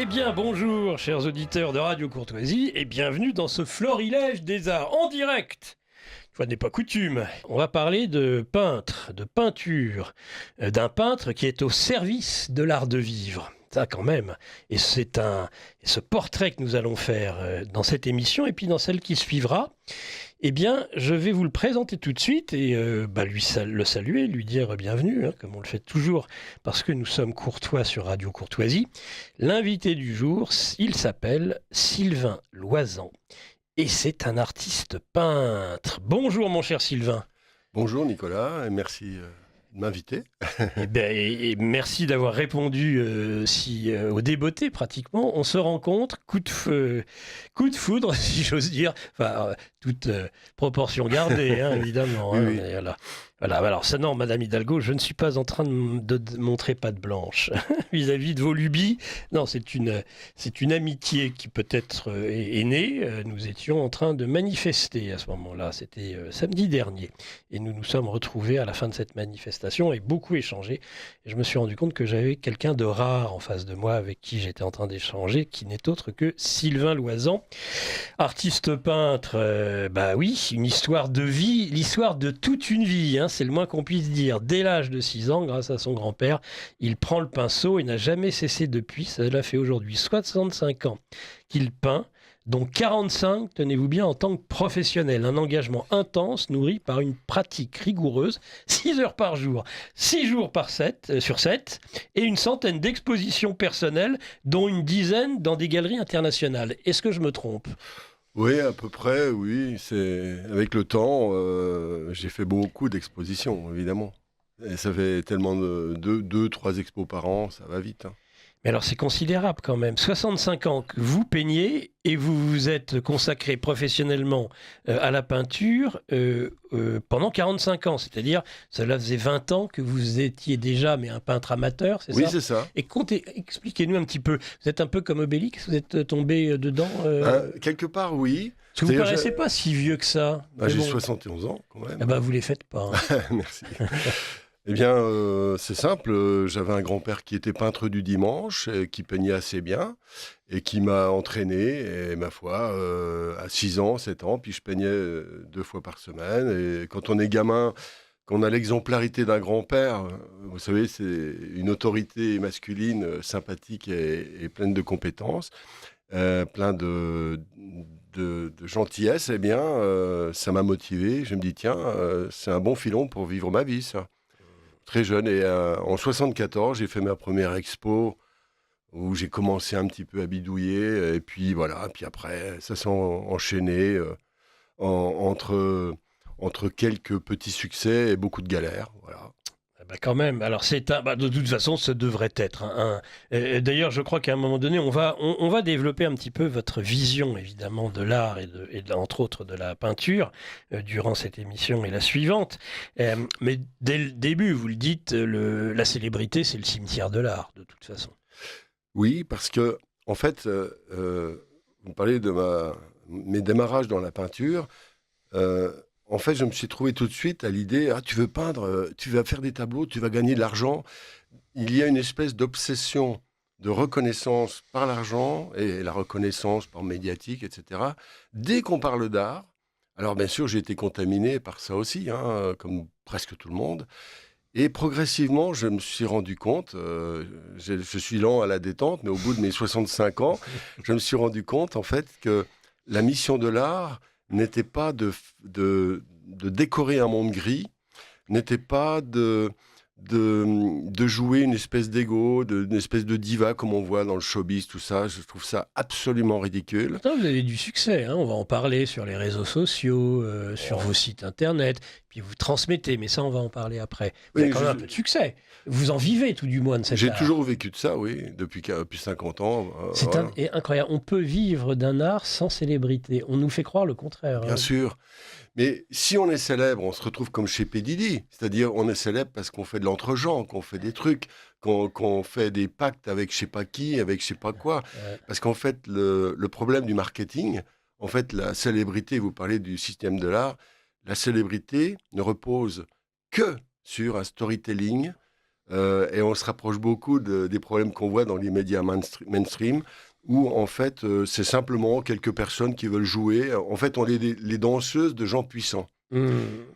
Eh bien, bonjour, chers auditeurs de Radio Courtoisie, et bienvenue dans ce florilège des arts en direct. Une fois n'est pas coutume, on va parler de peintre, de peinture, d'un peintre qui est au service de l'art de vivre. Ça quand même. Et c'est ce portrait que nous allons faire dans cette émission et puis dans celle qui suivra. Eh bien, je vais vous le présenter tout de suite et le saluer, lui dire bienvenue, comme on le fait toujours, parce que nous sommes courtois sur Radio Courtoisie. L'invité du jour, il s'appelle Sylvain Loisan et c'est un artiste peintre. Bonjour mon cher Sylvain. Bonjour Nicolas, et merci de m'inviter. Et merci d'avoir répondu au débeauté pratiquement. On se rencontre, coup de foudre, si j'ose dire, enfin, toute proportion gardée, évidemment. Oui. Voilà. Alors, ça, non, Madame Hidalgo, je ne suis pas en train de montrer patte blanche vis-à-vis de vos lubies. Non, c'est une amitié qui peut-être est née. Nous étions en train de manifester à ce moment-là. C'était samedi dernier. Et nous nous sommes retrouvés à la fin de cette manifestation et beaucoup échangé. Et je me suis rendu compte que j'avais quelqu'un de rare en face de moi avec qui j'étais en train d'échanger, qui n'est autre que Sylvain Loisan, artiste peintre. Oui, une histoire de vie, l'histoire de toute une vie, c'est le moins qu'on puisse dire. Dès l'âge de 6 ans, grâce à son grand-père, il prend le pinceau et n'a jamais cessé depuis. Cela fait aujourd'hui 65 ans qu'il peint, dont 45, tenez-vous bien, en tant que professionnel. Un engagement intense, nourri par une pratique rigoureuse, 6 heures par jour, 6 jours sur 7, et une centaine d'expositions personnelles, dont une dizaine dans des galeries internationales. Est-ce que je me trompe ? Oui, à peu près, oui. Avec le temps, j'ai fait beaucoup d'expositions, évidemment. Et ça fait tellement de 2-3 expos par an, ça va vite. Mais alors c'est considérable quand même. 65 ans que vous peignez et vous vous êtes consacré professionnellement à la peinture pendant 45 ans. C'est-à-dire, cela faisait 20 ans que vous étiez déjà un peintre amateur, c'est ça ? Oui, c'est ça. Et expliquez-nous un petit peu. Vous êtes un peu comme Obélix, vous êtes tombé dedans Quelque part, oui. Parce que vous ne paraissez pas si vieux que ça. J'ai 71 ans quand même. Vous ne les faites pas. Merci. Eh bien, c'est simple. J'avais un grand-père qui était peintre du dimanche, qui peignait assez bien, et qui m'a entraîné. Et ma foi, à 6 ans, 7 ans, puis je peignais 2 fois par semaine. Et quand on est gamin, qu'on a l'exemplarité d'un grand-père, vous savez, c'est une autorité masculine sympathique et pleine de compétences, plein de gentillesse. Eh bien, ça m'a motivé. Je me dis, tiens, c'est un bon filon pour vivre ma vie, ça. Très jeune, et en 74, j'ai fait ma première expo où j'ai commencé un petit peu à bidouiller, et puis voilà, puis après, ça s'est enchaîné entre quelques petits succès et beaucoup de galères, voilà. Quand même, alors de toute façon, ça devrait être d'ailleurs, je crois qu'à un moment donné, on va développer un petit peu votre vision, évidemment, de l'art entre autres de la peinture, durant cette émission et la suivante. Mais dès le début, vous le dites, la célébrité, c'est le cimetière de l'art, de toute façon. Oui, parce que, en fait, vous parlez de mes démarrages dans la peinture. En fait, je me suis trouvé tout de suite à l'idée, tu veux peindre, tu vas faire des tableaux, tu vas gagner de l'argent. Il y a une espèce d'obsession de reconnaissance par l'argent et la reconnaissance par médiatique, etc. Dès qu'on parle d'art, alors bien sûr, j'ai été contaminé par ça aussi, comme presque tout le monde. Et progressivement, je me suis rendu compte, je suis lent à la détente, mais au bout de mes 65 ans, je me suis rendu compte, en fait, que la mission de l'art n'était pas de décorer un monde gris, n'était pas de jouer une espèce d'ego, une espèce de diva comme on voit dans le showbiz, tout ça. Je trouve ça absolument ridicule. Pourtant, vous avez du succès, on va en parler sur les réseaux sociaux, sur vos sites internet, puis vous transmettez, mais ça on va en parler après. Vous avez quand même un peu de succès. Vous en vivez tout du moins de cet art. J'ai toujours vécu de ça, oui, depuis 50 ans. C'est incroyable. On peut vivre d'un art sans célébrité. On nous fait croire le contraire. Bien sûr. Mais si on est célèbre, on se retrouve comme chez P. Diddy. C'est-à-dire, on est célèbre parce qu'on fait de l'entre-gens, qu'on fait des trucs, qu'on fait des pactes avec je sais pas qui, avec je sais pas quoi. Parce qu'en fait, le problème du marketing, en fait, la célébrité, vous parlez du système de l'art, la célébrité ne repose que sur un storytelling Et on se rapproche beaucoup des problèmes qu'on voit dans les médias mainstream, où en fait, c'est simplement quelques personnes qui veulent jouer. En fait, on est les danseuses de gens puissants.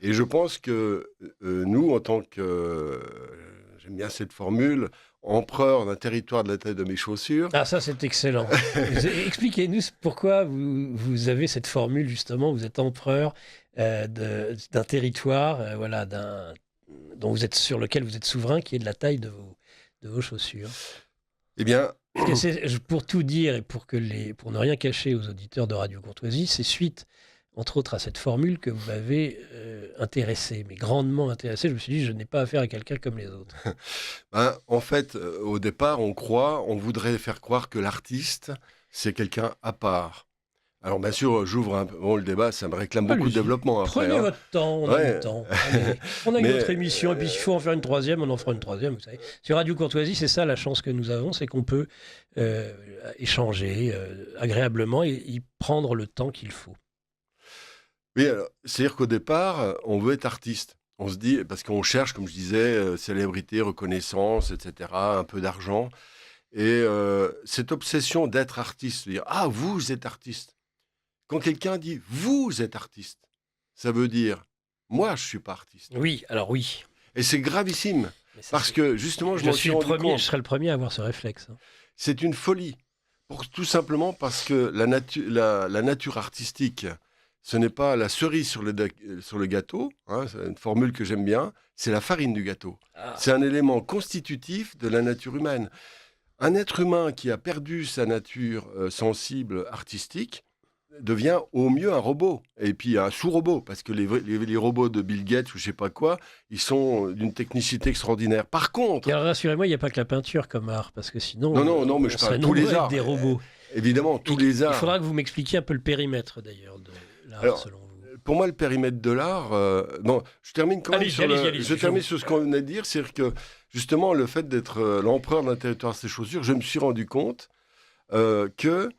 Et je pense que nous, en tant que, j'aime bien cette formule, empereur d'un territoire de la taille de mes chaussures. Ah, ça, c'est excellent. Expliquez-nous pourquoi vous avez cette formule, justement, vous êtes empereur d'un territoire, voilà, sur lequel vous êtes souverain, qui est de la taille de vos chaussures. Eh bien... Parce que pour tout dire et pour ne rien cacher aux auditeurs de Radio Courtoisie, c'est suite, entre autres, à cette formule que vous m'avez intéressé, mais grandement intéressé. Je me suis dit, je n'ai pas affaire à quelqu'un comme les autres. En fait, au départ, on voudrait faire croire que l'artiste, c'est quelqu'un à part. Alors, bien sûr, j'ouvre un peu le débat, ça me réclame beaucoup de développement après. Prenez votre temps, on a du temps. Allez, on a une autre émission, et puis s'il faut en faire une troisième, on en fera une troisième, vous savez. Sur Radio Courtoisie, c'est ça la chance que nous avons, c'est qu'on peut échanger agréablement et y prendre le temps qu'il faut. Oui, c'est-à-dire qu'au départ, on veut être artiste. On se dit, parce qu'on cherche, comme je disais, célébrité, reconnaissance, etc., un peu d'argent. Et cette obsession d'être artiste, de dire « Ah, vous êtes artiste ». Quand quelqu'un dit « vous êtes artiste », ça veut dire « moi, je ne suis pas artiste ». Oui, alors oui. Et c'est gravissime, parce que justement, je m'en suis rendu compte. Je serai le premier à avoir ce réflexe. C'est une folie, tout simplement parce que la nature artistique, ce n'est pas la cerise sur le gâteau, hein, c'est une formule que j'aime bien, c'est la farine du gâteau. Ah. C'est un élément constitutif de la nature humaine. Un être humain qui a perdu sa nature sensible, artistique, devient au mieux un robot, et puis un sous-robot, parce que les robots de Bill Gates ou je sais pas quoi, ils sont d'une technicité extraordinaire. Par contre... Et alors rassurez-moi, il n'y a pas que la peinture comme art, parce que sinon... Non, mais je parle de tous les arts. Des robots. Évidemment, tous les arts. Il faudra que vous m'expliquiez un peu le périmètre, d'ailleurs, de l'art, selon vous. Pour moi, le périmètre de l'art... je termine quand même sur ce qu'on venait de dire, c'est que, justement, le fait d'être l'empereur d'un territoire à ses chaussures, je me suis rendu compte que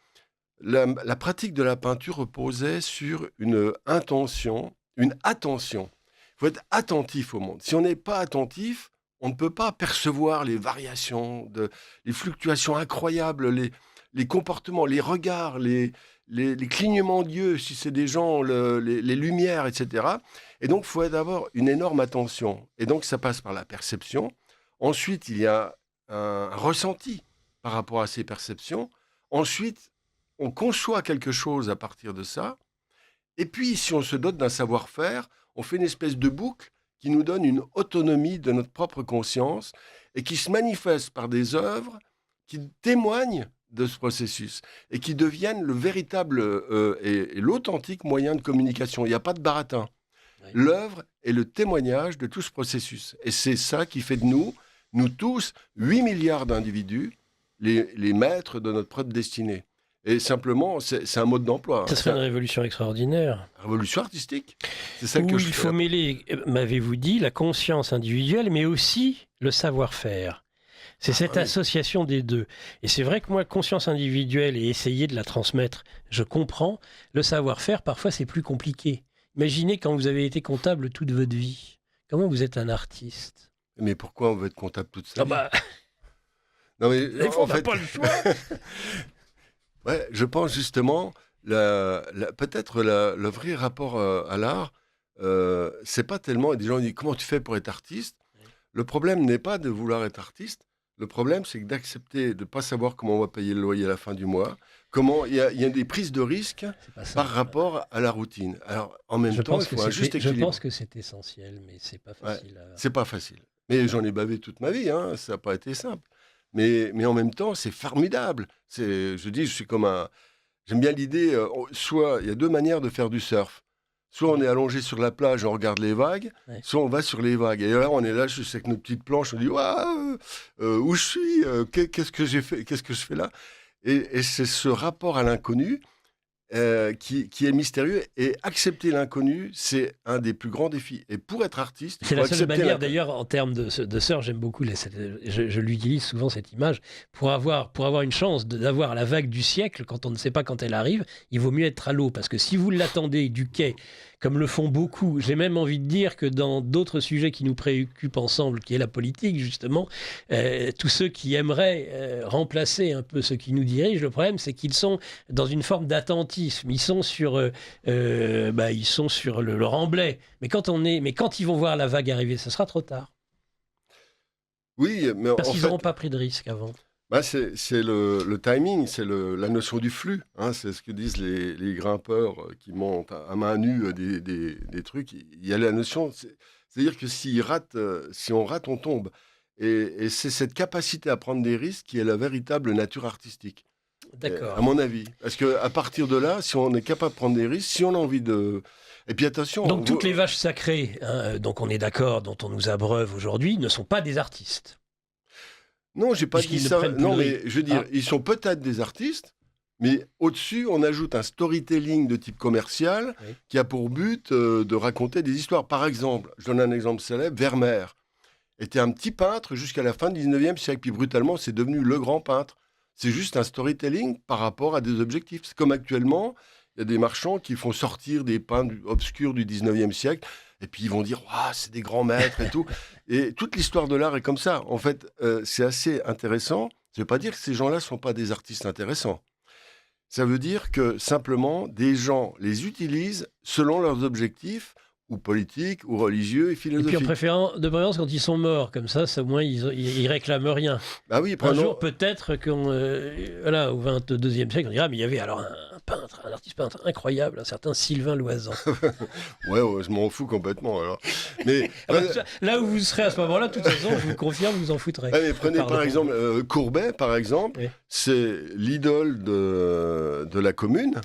la pratique de la peinture reposait sur une attention. Il faut être attentif au monde. Si on n'est pas attentif, on ne peut pas percevoir les variations, les fluctuations incroyables, les comportements, les regards, les clignements d'yeux, si c'est des gens, les lumières, etc. Et donc, il faut d'abord une énorme attention. Et donc, ça passe par la perception. Ensuite, il y a un ressenti par rapport à ces perceptions. Ensuite, on conçoit quelque chose à partir de ça. Et puis, si on se dote d'un savoir-faire, on fait une espèce de boucle qui nous donne une autonomie de notre propre conscience et qui se manifeste par des œuvres qui témoignent de ce processus et qui deviennent le véritable et l'authentique moyen de communication. Il n'y a pas de baratin. Oui. L'œuvre est le témoignage de tout ce processus. Et c'est ça qui fait de nous tous, 8 milliards d'individus, les maîtres de notre propre destinée. Et simplement, c'est un mode d'emploi. Ça serait une révolution extraordinaire. Révolution artistique. C'est ça que il faut mêler, m'avez-vous dit, la conscience individuelle, mais aussi le savoir-faire. C'est cette association des deux. Et c'est vrai que moi, conscience individuelle et essayer de la transmettre, je comprends. Le savoir-faire, parfois, c'est plus compliqué. Imaginez quand vous avez été comptable toute votre vie. Comment vous êtes un artiste ? Mais pourquoi on veut être comptable toute sa vie ? Non, mais on n'a pas le choix. Ouais, je pense justement, peut-être le vrai rapport à l'art, c'est pas tellement... Des gens disent, comment tu fais pour être artiste ? Le problème n'est pas de vouloir être artiste. Le problème, c'est d'accepter de ne pas savoir comment on va payer le loyer à la fin du mois. Il y a des prises de risques par rapport à la routine. Alors, en même temps, il faut un juste équilibre. Je pense que c'est essentiel, mais c'est pas facile. Ouais, c'est pas facile. Mais j'en ai bavé toute ma vie, hein, ça n'a pas été simple. Mais en même temps, c'est formidable. Je suis comme un... J'aime bien l'idée, soit il y a deux manières de faire du surf. Soit on est allongé sur la plage, on regarde les vagues, soit on va sur les vagues. Et là, on est là, juste avec nos petites planches, on dit où je suis, qu'est-ce que j'ai fait, qu'est-ce que je fais là ? Et c'est ce rapport à l'inconnu. qui est mystérieux. Et accepter l'inconnu, c'est un des plus grands défis. Et pour être artiste, il C'est faut la seule accepter manière, l'inconnu. d'ailleurs, en termes de sœur, j'aime beaucoup, je l'utilise souvent cette image, pour avoir une chance d'avoir la vague du siècle, quand on ne sait pas quand elle arrive, il vaut mieux être à l'eau, parce que si vous l'attendez du quai, comme le font beaucoup, j'ai même envie de dire que dans d'autres sujets qui nous préoccupent ensemble, qui est la politique, justement, tous ceux qui aimeraient remplacer un peu ceux qui nous dirigent, le problème, c'est qu'ils sont dans une forme d'attentisme, ils sont sur le remblai. Mais quand ils vont voir la vague arriver, ce sera trop tard. Oui, mais Parce en qu'ils fait, n'auront pas pris de risque avant. c'est le timing, c'est la notion du flux. Hein, c'est ce que disent les grimpeurs qui montent à main nue des trucs. Il y a la notion, c'est-à-dire que si on rate, on tombe. Et c'est cette capacité à prendre des risques qui est la véritable nature artistique, à D'accord. mon avis. Parce qu'à partir de là, si on est capable de prendre des risques, si on a envie de... Et puis attention, Donc toutes les vaches sacrées, hein, donc on est d'accord, dont on nous abreuve aujourd'hui, ne sont pas des artistes. non, j'ai pas dit Puisqu'ils ne ça. prennent plus Non, de mais risques. je veux dire, Ah. ils sont peut-être des artistes, mais au-dessus, on ajoute un storytelling de type commercial Oui. qui a pour but de raconter des histoires. Par exemple, je donne un exemple célèbre, Vermeer était un petit peintre jusqu'à la fin du 19e siècle, puis brutalement, c'est devenu le grand peintre. C'est juste un storytelling par rapport à des objectifs. C'est comme actuellement, il y a des marchands qui font sortir des peintres obscurs du 19e siècle, et puis ils vont dire, waouh, c'est des grands maîtres et tout. Et toute l'histoire de l'art est comme ça. En fait, c'est assez intéressant. Ça ne veut pas dire que ces gens-là ne sont pas des artistes intéressants. Ça veut dire que simplement, des gens les utilisent selon leurs objectifs, ou politiques, ou religieux, et Et puis philosophiques. de préférence quand ils sont morts, comme ça au moins ils réclament rien. Ah oui, Un prenons... jour peut-être au 22e siècle, on dira mais il y avait alors un peintre, un artiste peintre incroyable, un certain Sylvain Loisan. Ouais, je m'en fous complètement, alors. Mais, Ah bah, là où vous serez à ce moment-là, de toute façon, je vous confirme, vous en foutrez. mais prenez Pardon. par exemple Courbet, par exemple, Oui. c'est l'idole de la commune.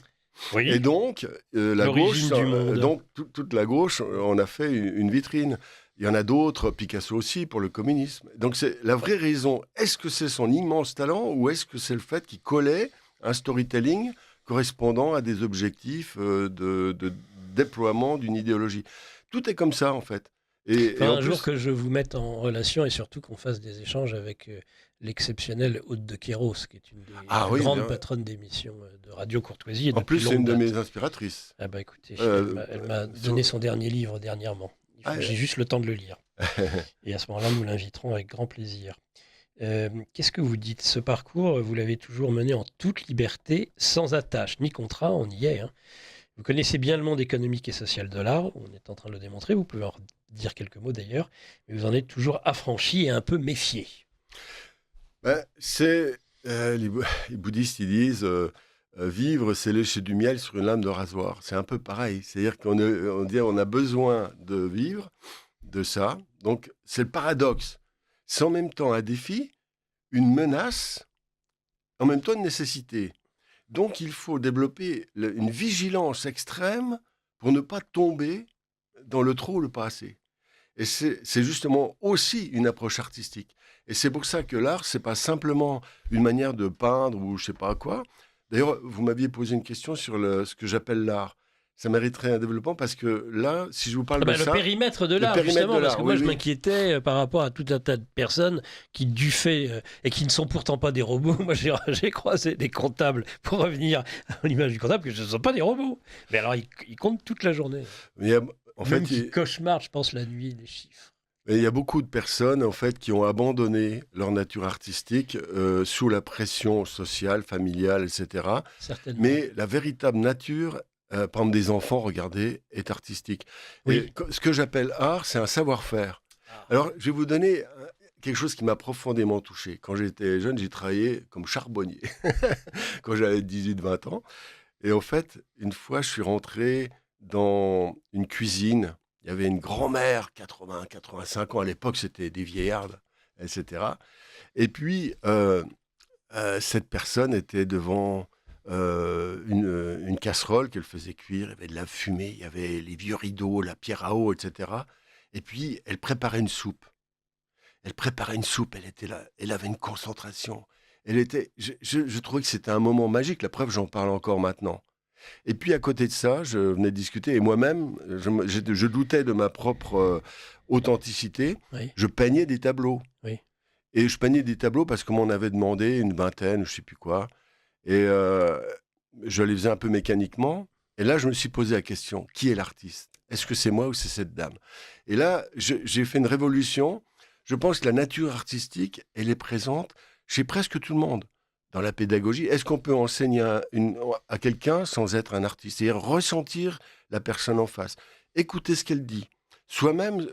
Oui. Et donc, la L'origine gauche, du monde. donc toute la gauche, on a fait une vitrine. Il y en a d'autres, Picasso aussi, pour le communisme. Donc, c'est la vraie raison. Est-ce que c'est son immense talent ou est-ce que c'est le fait qu'il collait un storytelling correspondant à des objectifs de déploiement d'une idéologie? Tout est comme ça, en fait. Et Enfin, en un plus, jour que je vous mette en relation et surtout qu'on fasse des échanges avec l'exceptionnelle Aude de Kéros, qui est une des Ah oui, grandes bien. patronnes d'émissions de Radio Courtoisie. Et En depuis plus, c'est une longue de date. mes inspiratrices. Ah bah écoutez, Euh, elle m'a sur- donné son dernier livre dernièrement. Ah, J'ai juste le temps de le lire. Et à ce moment-là, nous l'inviterons avec grand plaisir. Qu'est-ce que vous dites? Ce parcours, vous l'avez toujours mené en toute liberté, sans attache ni contrat, on y est. Hein. Vous connaissez bien le monde économique et social de l'art, on est en train de le démontrer, vous pouvez en dire quelques mots d'ailleurs, mais vous en êtes toujours affranchi et un peu méfié. C'est les bouddhistes, ils disent vivre, c'est lécher du miel sur une lame de rasoir. C'est un peu pareil. C'est-à-dire on a besoin de vivre de ça. Donc, c'est le paradoxe. C'est en même temps un défi, une menace, en même temps une nécessité. Donc, il faut développer une vigilance extrême pour ne pas tomber dans le trop ou le pas assez. Et c'est justement aussi une approche artistique. Et c'est pour ça que l'art, c'est pas simplement une manière de peindre ou je sais pas quoi. D'ailleurs, vous m'aviez posé une question sur ce que j'appelle l'art. Ça mériterait un développement parce que là, si je vous parle de Le ça... périmètre de le l'art, périmètre justement, de parce l'art, que moi oui, je oui. m'inquiétais par rapport à tout un tas de personnes qui, du fait, et qui ne sont pourtant pas des robots, moi j'ai croisé des comptables, pour revenir à l'image du comptable, que ce ne sont pas des robots. Mais alors ils comptent toute la journée. Il y a, en Même fait, qui cauchemardent, je pense, la nuit, les chiffres. il y a beaucoup de personnes en fait, qui ont abandonné leur nature artistique sous la pression sociale, familiale, etc. Certainement. Mais la véritable nature, par exemple des enfants, regardez, est artistique. Oui. Et ce que j'appelle art, c'est un savoir-faire. Alors, je vais vous donner quelque chose qui m'a profondément touché. Quand j'étais jeune, j'ai travaillé comme charbonnier, quand j'avais 18-20 ans. Et en fait, une fois, je suis rentré dans une cuisine. Il y avait une grand-mère, 80-85 ans. À l'époque, c'était des vieillardes, etc. Et puis, cette personne était devant une casserole qu'elle faisait cuire. Il y avait de la fumée, il y avait les vieux rideaux, la pierre à eau, etc. Et puis, elle préparait une soupe. Elle était là, elle avait une concentration. Je trouvais que c'était un moment magique. La preuve, j'en parle encore maintenant. Et puis à côté de ça, je venais de discuter, et moi-même, je doutais de ma propre authenticité. Oui. Je peignais des tableaux. Oui. Et je peignais des tableaux parce qu'on m'en avait demandé une vingtaine, je ne sais plus quoi. Et je les faisais un peu mécaniquement. Et là, je me suis posé la question, qui est l'artiste ? Est-ce que c'est moi ou c'est cette dame ? Et là, j'ai fait une révolution. Je pense que la nature artistique, elle est présente chez presque tout le monde. Dans la pédagogie, est-ce qu'on peut enseigner à quelqu'un sans être un artiste ? C'est-à-dire ressentir la personne en face, écouter ce qu'elle dit, soi-même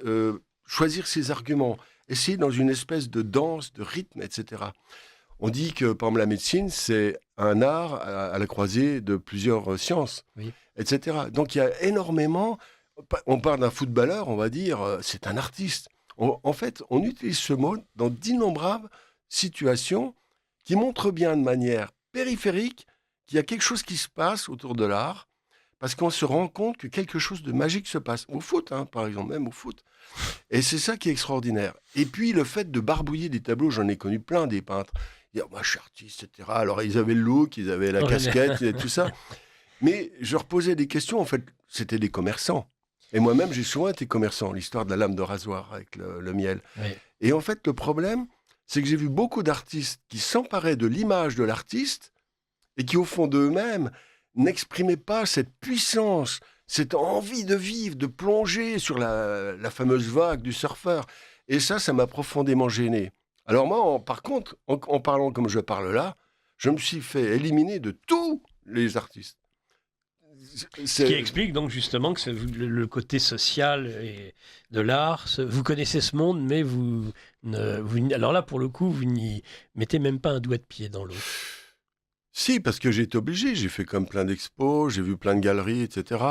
choisir ses arguments, essayer dans une espèce de danse, de rythme, etc. On dit que, par exemple, la médecine, c'est un art à la croisée de plusieurs sciences, Oui. etc. Donc, il y a énormément... On parle d'un footballeur, on va dire, c'est un artiste. En fait, on utilise ce mot dans d'innombrables situations qui montrent bien de manière périphérique qu'il y a quelque chose qui se passe autour de l'art, parce qu'on se rend compte que quelque chose de magique se passe. Au foot, par exemple, même au foot. Et c'est ça qui est extraordinaire. Et puis, le fait de barbouiller des tableaux, j'en ai connu plein, des peintres. Dire, moi, je suis artiste, etc. Alors, ils avaient le look, ils avaient la casquette, et tout ça. Mais je leur posais des questions. En fait, c'était des commerçants. Et moi-même, j'ai souvent été commerçant. L'histoire de la lame de rasoir avec le miel. Oui. Et en fait, le problème, c'est que j'ai vu beaucoup d'artistes qui s'emparaient de l'image de l'artiste et qui, au fond d'eux-mêmes, n'exprimaient pas cette puissance, cette envie de vivre, de plonger sur la fameuse vague du surfeur. Et ça m'a profondément gêné. Alors moi, par contre, en parlant comme je parle là, je me suis fait éliminer de tous les artistes. Ce qui explique donc justement que c'est le côté social et de l'art. Vous connaissez ce monde, mais alors là, pour le coup, vous n'y mettez même pas un doigt de pied dans l'eau. Si, parce que j'ai été obligé. J'ai fait comme plein d'expos, j'ai vu plein de galeries, etc.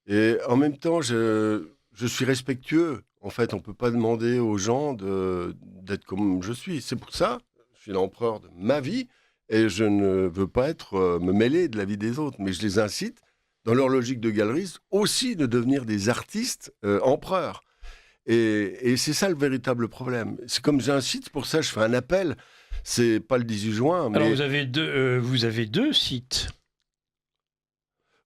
Et en même temps, je suis respectueux. En fait, on ne peut pas demander aux gens d'être comme je suis. C'est pour ça, je suis l'empereur de ma vie et je ne veux pas me mêler de la vie des autres. Mais je les incite, dans leur logique de galeriste, aussi de devenir des artistes empereurs. Et c'est ça le véritable problème. C'est comme j'incite, pour ça je fais un appel. C'est pas le 18 juin, mais... Alors vous avez deux sites.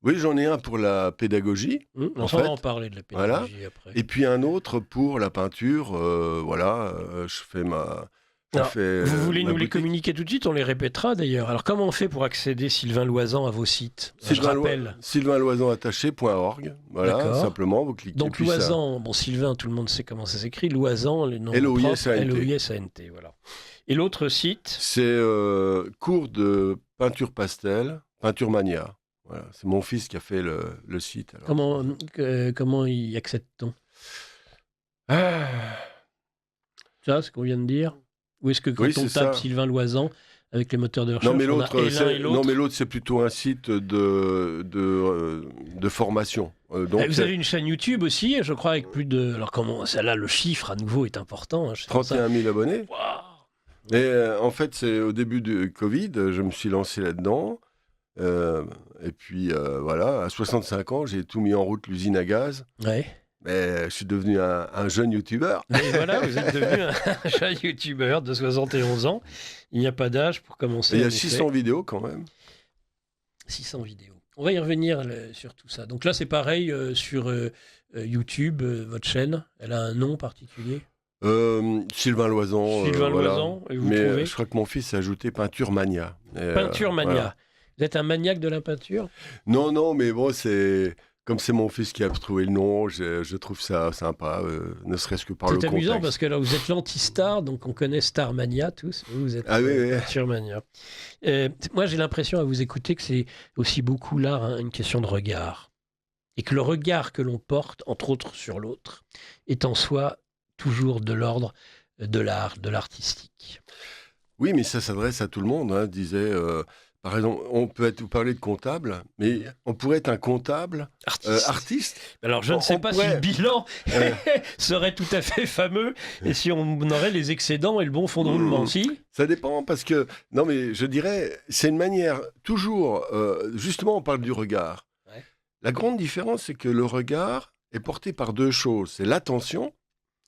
Oui, j'en ai un pour la pédagogie. On va en parler de la pédagogie après. Et puis un autre pour la peinture. Je fais ma... Vous voulez nous les communiquer tout de suite? On les répétera d'ailleurs. Alors comment on fait pour accéder, Sylvain Loisan, à vos sites? Je rappelle. sylvainloisanattaché.org. Voilà, simplement, vous cliquez. Donc Loisan, Sylvain, tout le monde sait comment ça s'écrit. Loisan, le nom L-O-I-S-A-N-T. L-O-I-S-A-N-T, voilà. Et l'autre site? C'est cours de peinture pastel, Peinture Mania. Voilà, c'est mon fils qui a fait le site. Alors. Comment y accède-t-on? Ça, ce qu'on vient de dire? Ou est-ce que quand on tape Sylvain Loisan avec les moteurs de recherche, non, mais l'autre, c'est plutôt un site de formation. Donc, vous avez une chaîne YouTube aussi, je crois, avec plus de... Alors comment, celle-là, le chiffre à nouveau est important. 31 000 abonnés. Wow. Et en fait, c'est au début du Covid, je me suis lancé là-dedans. Et puis, voilà, à 65 ans, j'ai tout mis en route, l'usine à gaz. Ouais. Mais je suis devenu un jeune youtubeur. Et voilà, vous êtes devenu un jeune youtubeur de 71 ans. Il n'y a pas d'âge pour commencer. Il y a 600 vidéos quand même. 600 vidéos. On va y revenir sur tout ça. Donc là, c'est pareil sur YouTube, votre chaîne. Elle a un nom particulier? Sylvain Loisan. Sylvain Loisan. Et vous trouvez je crois que mon fils a ajouté Peinture Mania. Peinture Mania. Voilà. Vous êtes un maniaque de la peinture? Non, mais bon, c'est... Comme c'est mon fils qui a trouvé le nom, je trouve ça sympa, ne serait-ce que par le contexte. C'est amusant parce que là, vous êtes l'anti-star, donc on connaît Starmania tous. Vous êtes Peinturemania. Moi, j'ai l'impression à vous écouter que c'est aussi beaucoup l'art, une question de regard. Et que le regard que l'on porte, entre autres sur l'autre, est en soi toujours de l'ordre de l'art, de l'artistique. Oui, mais ça s'adresse à tout le monde, disait... Par exemple, on peut vous parler de comptable, mais on pourrait être un comptable artiste. Alors, je ne sais pas si le bilan serait tout à fait fameux et si on aurait les excédents et le bon fonds de roulement. Si ça dépend parce que, non mais je dirais, c'est une manière, toujours, justement on parle du regard. Ouais. La grande différence, c'est que le regard est porté par deux choses, c'est l'attention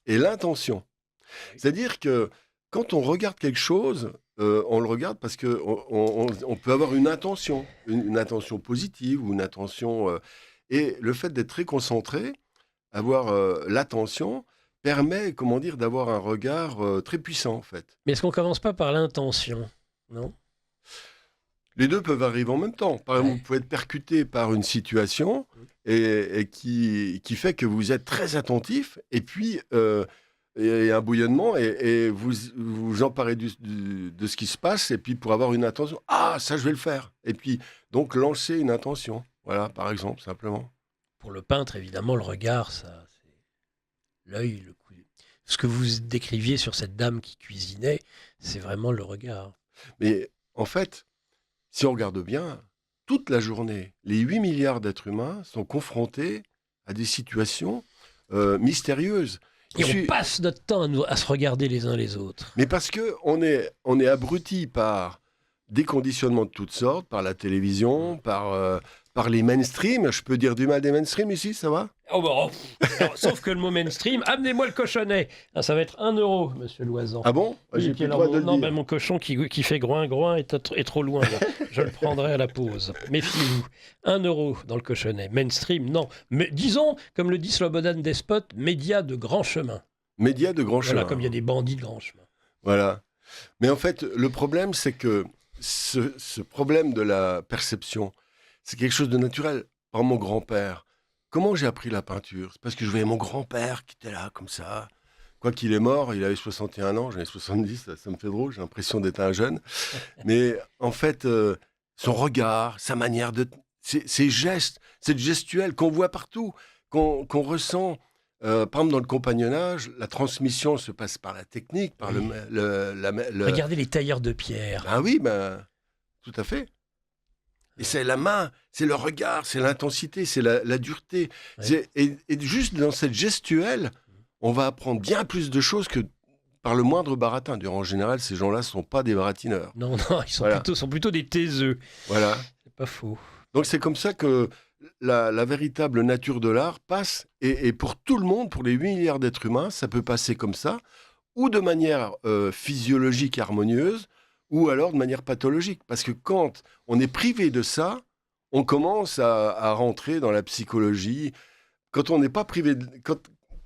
et l'intention. Oui. C'est-à-dire que quand on regarde quelque chose, on le regarde parce qu'on peut avoir une intention, une intention positive ou une intention... et le fait d'être très concentré, avoir l'attention, permet, comment dire, d'avoir un regard très puissant, en fait. Mais est-ce qu'on commence pas par l'intention? Non? Les deux peuvent arriver en même temps. Par exemple, Ouais. vous pouvez être percuté par une situation et qui fait que vous êtes très attentif, et puis il y a un bouillonnement, et vous vous emparez de ce qui se passe, et puis pour avoir une intention, ah, ça, je vais le faire. Et puis, donc, lancer une intention. Voilà, par exemple, simplement. Pour le peintre, évidemment, le regard, ça, c'est l'œil, le coup. Ce que vous décriviez sur cette dame qui cuisinait, c'est vraiment le regard. Mais en fait, si on regarde bien, toute la journée, les 8 milliards d'êtres humains sont confrontés à des situations mystérieuses. Et Je on suis- passe notre temps à se regarder les uns les autres. Mais parce que on est abruti par des conditionnements de toutes sortes, par la télévision, par les mainstream. Je peux dire du mal des mainstream ici, ça va? Oh, bah, oh. Alors, sauf que le mot mainstream, amenez-moi le cochonnet. Ah, ça va être 1 euro, monsieur Loisan. Ah bon? Oui, J'ai et puis plus le alors, droit de le non, dire. ben, mon cochon qui fait groin est trop loin. Là. Je le prendrai à la pause. Méfiez-vous. 1 euro dans le cochonnet. Mainstream, non. Mais disons, comme le dit Slobodan Despot, médias de grand chemin. Médias de grand Voilà, chemin. comme il y a des bandits de grand chemin. Voilà. Mais en fait, le problème, c'est que ce problème de la perception, c'est quelque chose de naturel. Par mon grand-père, comment j'ai appris la peinture? C'est parce que je voyais mon grand-père qui était là, comme ça. Quoi qu'il est mort, il avait 61 ans, j'en ai 70, ça me fait drôle, j'ai l'impression d'être un jeune. Mais en fait, son regard, sa manière de... Ses gestes, cette gestuelle qu'on voit partout, qu'on ressent. Par exemple, dans le compagnonnage, la transmission se passe par la technique, par Oui. le... Regardez les tailleurs de pierre. Ah oui, ben, tout à fait. Et c'est la main, c'est le regard, c'est l'intensité, c'est la dureté. Ouais. Et juste dans cette gestuelle, on va apprendre bien plus de choses que par le moindre baratin. En général, ces gens-là ne sont pas des baratineurs. Non, non, ils Voilà. sont plutôt des taiseux. Voilà. C'est pas faux. Donc c'est comme ça que la véritable nature de l'art passe. Et pour tout le monde, pour les 8 milliards d'êtres humains, ça peut passer comme ça, ou de manière physiologique et harmonieuse, ou alors de manière pathologique. Parce que quand on est privé de ça, on commence à rentrer dans la psychologie. Quand on n'est pas privé...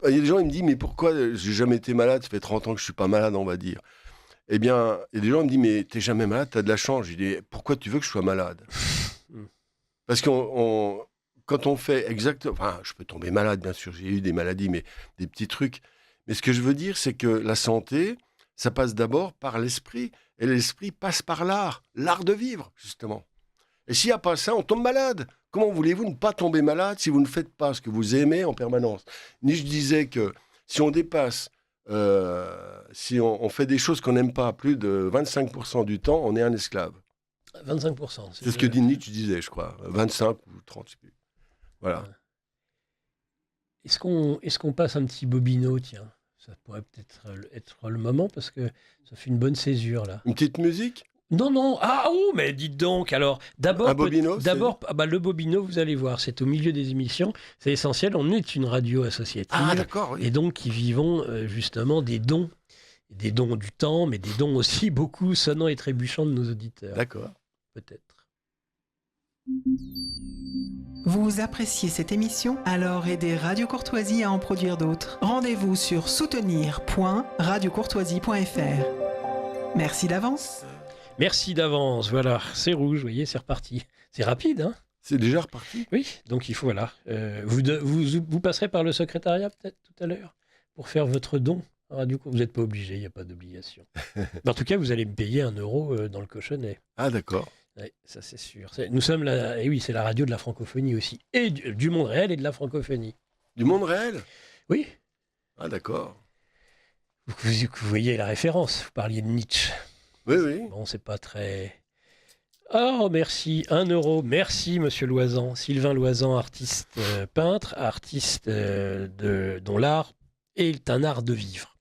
Il y a des gens qui me disent, mais pourquoi j'ai jamais été malade? Ça fait 30 ans que je suis pas malade, on va dire. Eh bien, il y a des gens qui me disent, mais t'es jamais malade, t'as de la chance. Je dis, pourquoi tu veux que je sois malade? Parce que quand on fait exactement... Enfin, je peux tomber malade, bien sûr, j'ai eu des maladies, mais des petits trucs. Mais ce que je veux dire, c'est que la santé, ça passe d'abord par l'esprit. Et l'esprit passe par l'art de vivre, justement. Et s'il n'y a pas ça, on tombe malade. Comment voulez-vous ne pas tomber malade si vous ne faites pas ce que vous aimez en permanence? Nietzsche disait que si on dépasse, si on fait des choses qu'on n'aime pas plus de 25% du temps, on est un esclave. 25%. C'est ce que dit Nietzsche disait, je crois. 25 ou 30, je sais plus. Voilà. Est-ce qu'on passe un petit bobino, tiens? Ça pourrait peut-être être le moment parce que ça fait une bonne césure là. Une petite musique? Non, non. Ah, oh, mais dites donc. Alors, d'abord, Un bobino, le bobino, vous allez voir, c'est au milieu des émissions. C'est essentiel. On est une radio associative. Ah, d'accord, oui. Et donc, qui vivons justement des dons du temps, mais des dons aussi beaucoup sonnants et trébuchants de nos auditeurs. D'accord. Peut-être. Vous appréciez cette émission? Alors aidez Radio Courtoisie à en produire d'autres. Rendez-vous sur soutenir.radiocourtoisie.fr. Merci d'avance. Merci d'avance. Voilà, c'est rouge, vous voyez, c'est reparti. C'est rapide, hein? C'est déjà reparti? Oui, donc il faut, voilà. Vous passerez par le secrétariat peut-être tout à l'heure pour faire votre don à Radio Courtoisie. Vous n'êtes pas obligé, il n'y a pas d'obligation. Mais en tout cas, vous allez me payer 1 euro dans le cochonnet. Ah, d'accord. Oui, ça c'est sûr. Nous sommes là, et oui, c'est la radio de la francophonie aussi, et du monde réel et de la francophonie. Du monde réel? Oui, Ah, d'accord. vous voyez la référence, vous parliez de Nietzsche. Oui, oui. Bon, c'est pas très... Oh, merci, 1 euro, merci Monsieur Loisan, Sylvain Loisan, artiste peintre, artiste dont l'art est un art de vivre.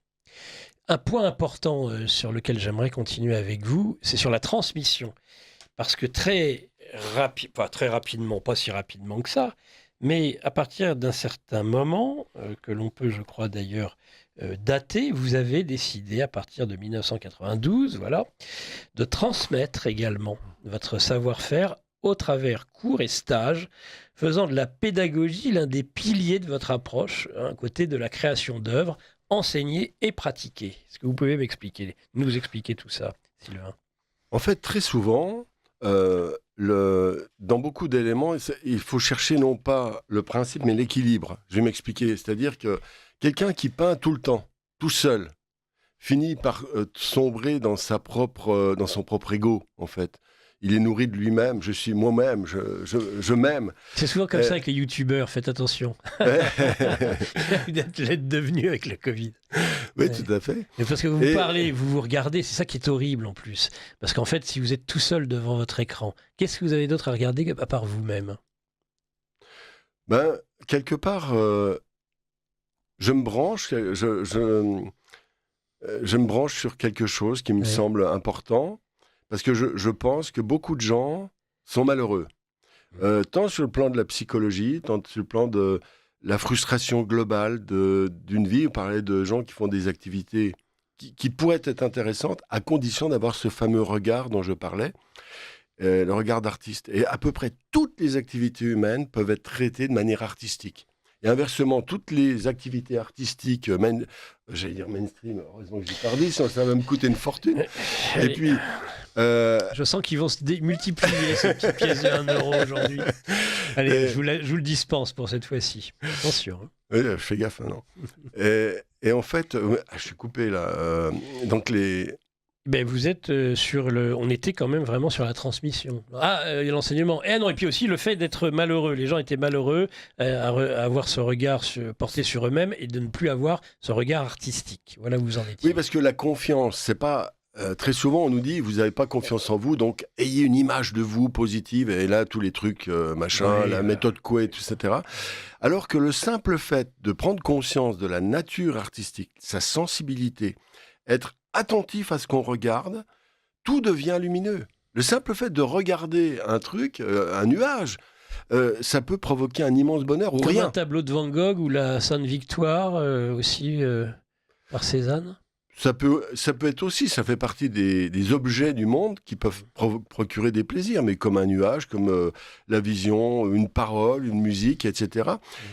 Un point important sur lequel j'aimerais continuer avec vous, c'est sur la transmission. Parce que très rapidement, pas si rapidement que ça, mais à partir d'un certain moment, que l'on peut, je crois d'ailleurs, datée, vous avez décidé, à partir de 1992, voilà, de transmettre également votre savoir-faire au travers cours et stages, faisant de la pédagogie l'un des piliers de votre approche, à côté de la création d'œuvres enseignées et pratiquées. Est-ce que vous pouvez nous expliquer tout ça, Sylvain? En fait, très souvent, dans beaucoup d'éléments, il faut chercher non pas le principe, mais l'équilibre. Je vais m'expliquer. C'est-à-dire que quelqu'un qui peint tout le temps, tout seul, finit par sombrer dans son propre ego, en fait. Il est nourri de lui-même, je suis moi-même, je m'aime. C'est souvent comme ça avec les youtubeurs, faites attention. Vous êtes devenu avec le Covid. Oui, tout à fait. Et parce que vous parlez, vous regardez, c'est ça qui est horrible en plus. Parce qu'en fait, si vous êtes tout seul devant votre écran, qu'est-ce que vous avez d'autre à regarder à part vous-même? Quelque part, je me branche, je me branche sur quelque chose qui me semble important. Parce que je pense que beaucoup de gens sont malheureux, tant sur le plan de la psychologie, tant sur le plan de la frustration globale d'une vie. On parlait de gens qui font des activités qui pourraient être intéressantes, à condition d'avoir ce fameux regard dont je parlais, le regard d'artiste. Et à peu près toutes les activités humaines peuvent être traitées de manière artistique. Et inversement, toutes les activités artistiques, j'allais dire mainstream, heureusement que j'ai pas dit, sinon ça va me coûter une fortune. Et puis... Je sens qu'ils vont se multiplier ces petites pièces de 1 euro aujourd'hui. Allez, je vous le dispense pour cette fois-ci. Attention. Hein. Oui, je fais gaffe maintenant. Et en fait, je suis coupé là. Donc vous êtes on était quand même vraiment sur la transmission. L'enseignement. Et non, et puis aussi le fait d'être malheureux. Les gens étaient malheureux à avoir ce regard porté sur eux-mêmes et de ne plus avoir ce regard artistique. Voilà où vous en étiez. Oui, parce que la confiance, c'est pas... très souvent, on nous dit, vous n'avez pas confiance en vous, donc ayez une image de vous positive, et là, tous les trucs, méthode Coué, etc. Alors que le simple fait de prendre conscience de la nature artistique, sa sensibilité, être attentif à ce qu'on regarde, tout devient lumineux. Le simple fait de regarder un truc, un nuage, ça peut provoquer un immense bonheur ou comme rien. Un tableau de Van Gogh ou la Sainte Victoire, aussi par Cézanne. Ça peut être aussi, ça fait partie des objets du monde qui peuvent procurer des plaisirs, mais comme un nuage, comme la vision, une parole, une musique, etc.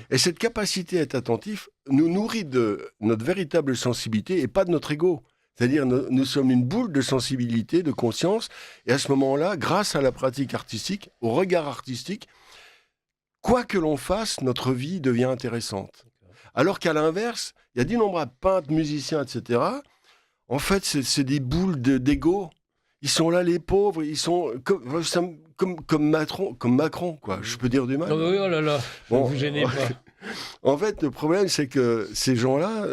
Et cette capacité à être attentif nous nourrit de notre véritable sensibilité et pas de notre ego. C'est-à-dire, nous sommes une boule de sensibilité, de conscience, et à ce moment-là, grâce à la pratique artistique, au regard artistique, quoi que l'on fasse, notre vie devient intéressante. Alors qu'à l'inverse, il y a d'innombrables peintres, musiciens, etc. En fait, c'est des boules d'ego. Ils sont là, les pauvres, ils sont comme Macron, quoi. Je peux dire du mal. Oh là là, bon, vous gênez pas. En fait, le problème, c'est que ces gens-là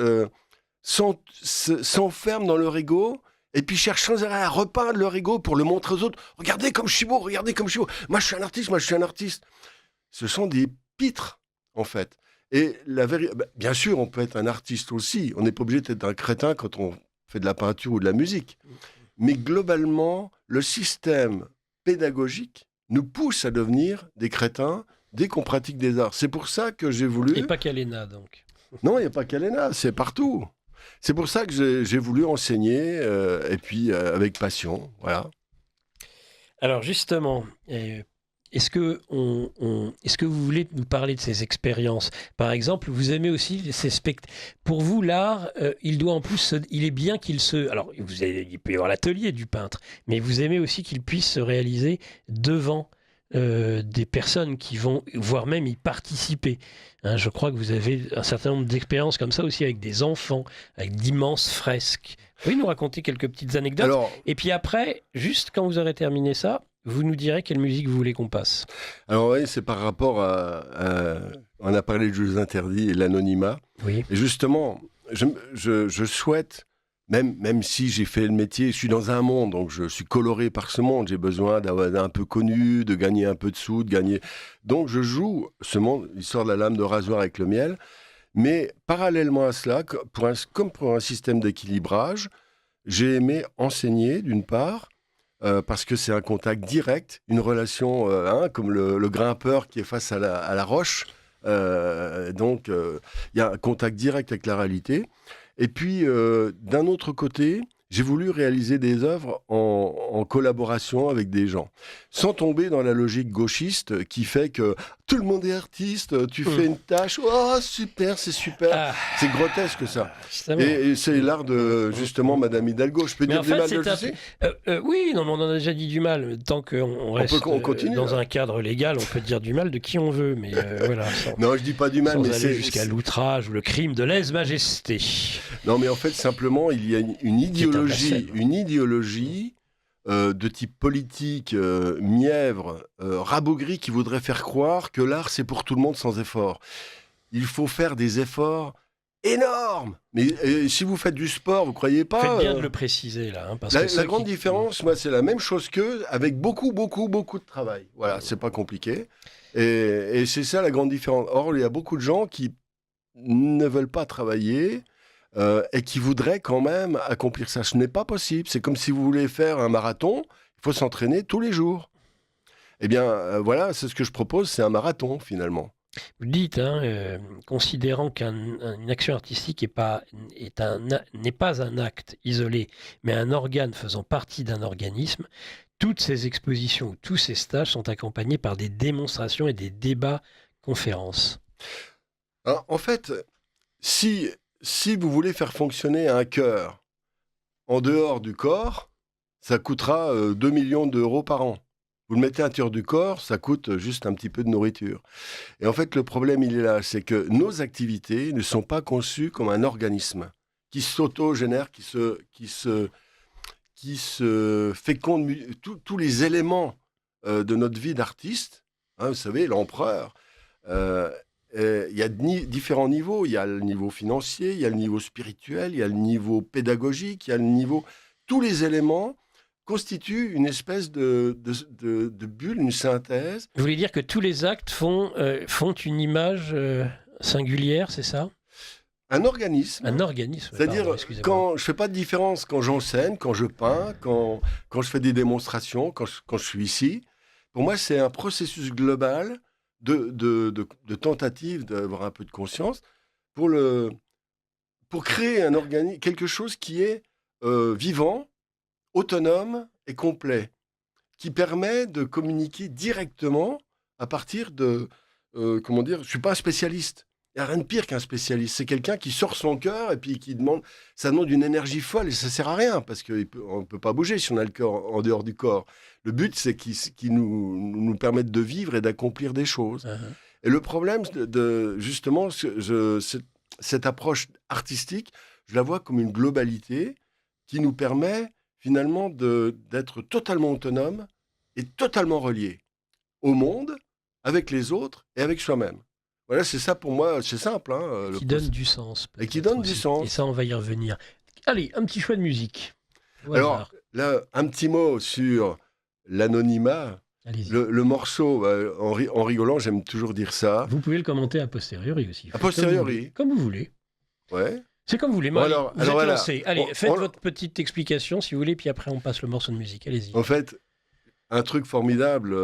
s'enferment dans leur ego et puis cherchent sans arrêt à repeindre leur ego pour le montrer aux autres. Regardez comme je suis beau, regardez comme je suis beau. Moi, je suis un artiste, Ce sont des pitres, en fait. Et bien sûr, on peut être un artiste aussi. On n'est pas obligé d'être un crétin quand on fait de la peinture ou de la musique. Mais globalement, le système pédagogique nous pousse à devenir des crétins dès qu'on pratique des arts. C'est pour ça que j'ai voulu... Et pas qu'à l'ENA, donc. Non, il n'y a pas qu'à l'ENA, c'est partout. C'est pour ça que j'ai voulu enseigner, et puis avec passion, voilà. Alors justement... Est-ce que vous voulez nous parler de ces expériences? Par exemple, vous aimez aussi ces spectacles. Pour vous, l'art, il doit en plus, il est bien qu'il se... Alors, il peut y avoir l'atelier du peintre, mais vous aimez aussi qu'il puisse se réaliser devant des personnes qui vont, voire même y participer. Hein, je crois que vous avez un certain nombre d'expériences comme ça aussi avec des enfants, avec d'immenses fresques. Vous pouvez nous raconter quelques petites anecdotes? Alors, et puis après, juste quand vous aurez terminé ça, vous nous direz quelle musique vous voulez qu'on passe. Alors oui, c'est par rapport on a parlé de jeux interdits et l'anonymat. Oui. Et justement, je souhaite, même si j'ai fait le métier, je suis dans un monde, donc je suis coloré par ce monde. J'ai besoin d'être un peu connu, de gagner un peu de sous, de gagner... Donc je joue ce monde, l'histoire de la lame de rasoir avec le miel. Mais parallèlement à cela, comme pour un système d'équilibrage, j'ai aimé enseigner d'une part, parce que c'est un contact direct, une relation, comme le grimpeur qui est face à la roche. Donc, il y a un contact direct avec la réalité. Et puis, d'un autre côté, j'ai voulu réaliser des œuvres en collaboration avec des gens, sans tomber dans la logique gauchiste qui fait que tout le monde est artiste, tu fais une tâche, oh super, c'est super. Ah, C'est grotesque ça. justement. Et c'est l'art de, justement, Madame Hidalgo. Je peux Mais dire en du fait, mal c'est de Lucie oui, non, mais on en a déjà dit du mal. Tant qu'on reste on continue, dans là. un cadre légal, on peut dire du mal de qui on veut, mais voilà, Non, je dis pas du mal, sans mais aller c'est jusqu'à l'outrage ou le crime de lèse-majesté. Non, mais en fait, simplement, il y a une idéologie de type politique, mièvre, rabougri, qui voudrait faire croire que l'art, c'est pour tout le monde sans effort. Il faut faire des efforts énormes. Mais si vous faites du sport, vous croyez pas Faites bien de le préciser, là. Hein, parce que La ceux grande qui- différence, moi, c'est la même chose qu'eux, avec beaucoup, beaucoup, beaucoup de travail. Voilà, c'est pas compliqué. Et c'est ça la grande différence. Or, il y a beaucoup de gens qui ne veulent pas travailler et qui voudraient quand même accomplir ça. Ce n'est pas possible. C'est comme si vous voulez faire un marathon, il faut s'entraîner tous les jours. Eh bien, voilà, c'est ce que je propose, c'est un marathon finalement. Vous dites, hein, considérant qu'une action artistique n'est pas un acte isolé, mais un organe faisant partie d'un organisme, toutes ces expositions, tous ces stages sont accompagnés par des démonstrations et des débats conférences. Hein, en fait, si vous voulez faire fonctionner un cœur en dehors du corps, ça coûtera 2 millions d'euros par an. Vous le mettez à l'intérieur du corps, ça coûte juste un petit peu de nourriture. Et en fait, le problème, il est là, c'est que nos activités ne sont pas conçues comme un organisme qui s'auto-génère, qui se féconde, tous les éléments de notre vie d'artiste. Hein, vous savez, l'empereur, il y a différents niveaux. Il y a le niveau financier, il y a le niveau spirituel, il y a le niveau pédagogique, il y a le niveau... Tous les éléments constituent une espèce de bulle, une synthèse. Vous voulez dire que tous les actes font une image singulière, c'est ça? Un organisme. Un organisme. C'est-à-dire, pardon, excusez-moi. quand je fais pas de différence quand j'enseigne, quand je peins, quand je fais des démonstrations, quand je suis ici, pour moi, c'est un processus global de tentative d'avoir un peu de conscience pour créer un organisme, quelque chose qui est vivant, autonome et complet, qui permet de communiquer directement à partir de, comment dire, je suis pas un spécialiste. Il n'y a rien de pire qu'un spécialiste. C'est quelqu'un qui sort son cœur et puis qui demande, ça demande une énergie folle et ça sert à rien parce qu'on ne peut pas bouger si on a le cœur en dehors du corps. Le but, c'est qu'il nous permette de vivre et d'accomplir des choses. Uh-huh. Et le problème, justement, cette approche artistique, je la vois comme une globalité qui nous permet finalement d'être totalement autonome et totalement relié au monde, avec les autres et avec soi-même. Voilà, c'est ça pour moi, c'est simple. Hein, Qui donne du sens. Et qui peut-être donne du aussi. sens. Et ça, on va y revenir. Allez, un petit choix de musique. Au Alors, hasard. là, un petit mot sur l'anonymat. Allez-y. Le morceau, en rigolant, j'aime toujours dire ça. Vous pouvez le commenter a posteriori aussi. A posteriori. Comme vous voulez. Ouais. C'est comme vous voulez. Bon, Allez, alors vous êtes voilà. lancé. Allez, faites On- votre petite explication si vous voulez, puis après on passe le morceau de musique. Allez-y. En fait, un truc formidable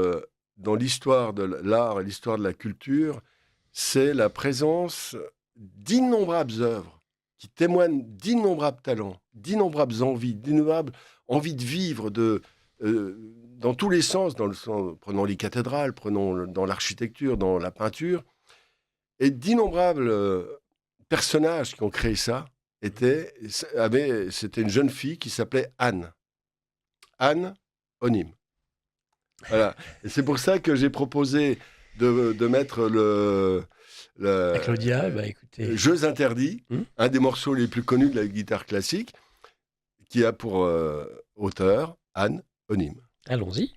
dans l'histoire de l'art et l'histoire de la culture, c'est la présence d'innombrables œuvres qui témoignent d'innombrables talents, d'innombrables envies, d'innombrables envies de vivre dans tous les sens, prenons les cathédrales, prenons dans l'architecture, dans la peinture, et d'innombrables personnages qui ont créé ça. C'était une jeune fille qui s'appelait Anne. Anne Onim. Voilà. Et c'est pour ça que j'ai proposé de mettre À Claudia, bah écoutez. Jeux interdits, un des morceaux les plus connus de la guitare classique, qui a pour auteur Anne Onim. Allons-y.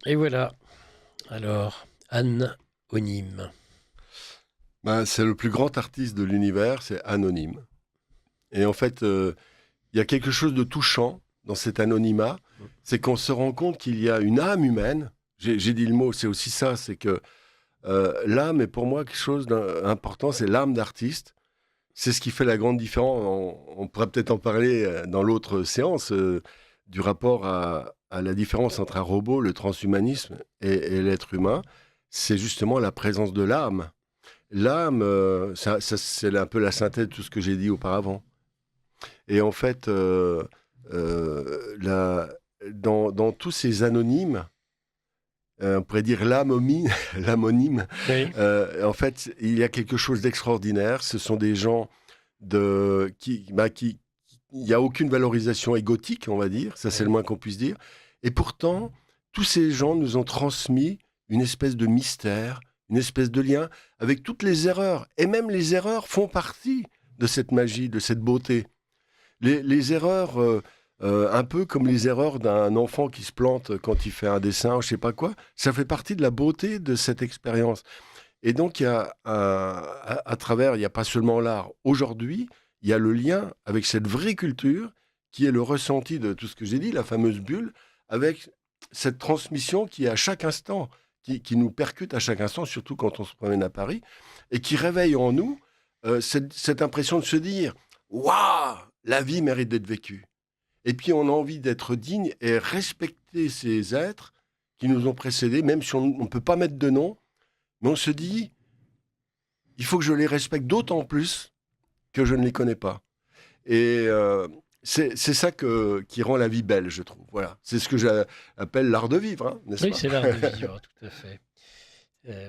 Et voilà. Alors, Anonyme. Ben, c'est le plus grand artiste de l'univers, c'est Anonyme. Et en fait, il y a quelque chose de touchant dans cet anonymat, c'est qu'on se rend compte qu'il y a une âme humaine. J'ai dit le mot, c'est aussi ça, c'est que l'âme est pour moi quelque chose d'important, c'est l'âme d'artiste. C'est ce qui fait la grande différence. On pourrait peut-être en parler dans l'autre séance, du rapport à la différence entre un robot, le transhumanisme et l'être humain. C'est justement la présence de l'âme. L'âme, c'est un peu la synthèse de tout ce que j'ai dit auparavant. Et en fait, dans tous ces anonymes, on pourrait dire l'amonyme. Oui. En fait, il y a quelque chose d'extraordinaire. Ce sont des gens il n'y a aucune valorisation égotique, on va dire. Ça, c'est le moins qu'on puisse dire. Et pourtant, tous ces gens nous ont transmis une espèce de mystère, une espèce de lien avec toutes les erreurs. Et même les erreurs font partie de cette magie, de cette beauté. Les erreurs, un peu comme les erreurs d'un enfant qui se plante quand il fait un dessin, je sais pas quoi, ça fait partie de la beauté de cette expérience. Et donc, il y a à travers, il n'y a pas seulement l'art. Aujourd'hui, il y a le lien avec cette vraie culture qui est le ressenti de tout ce que j'ai dit, la fameuse bulle, avec cette transmission qui est à chaque instant, qui nous percute à chaque instant, surtout quand on se promène à Paris, et qui réveille en nous cette impression de se dire « Waouh, la vie mérite d'être vécue ». Et puis on a envie d'être digne et respecter ces êtres qui nous ont précédés, même si on ne peut pas mettre de nom, mais on se dit « Il faut que je les respecte d'autant plus que je ne les connais pas ». Et c'est ça qui rend la vie belle, je trouve. Voilà. C'est ce que j'appelle l'art de vivre, hein, n'est-ce Oui, pas? c'est l'art de vivre, tout à fait.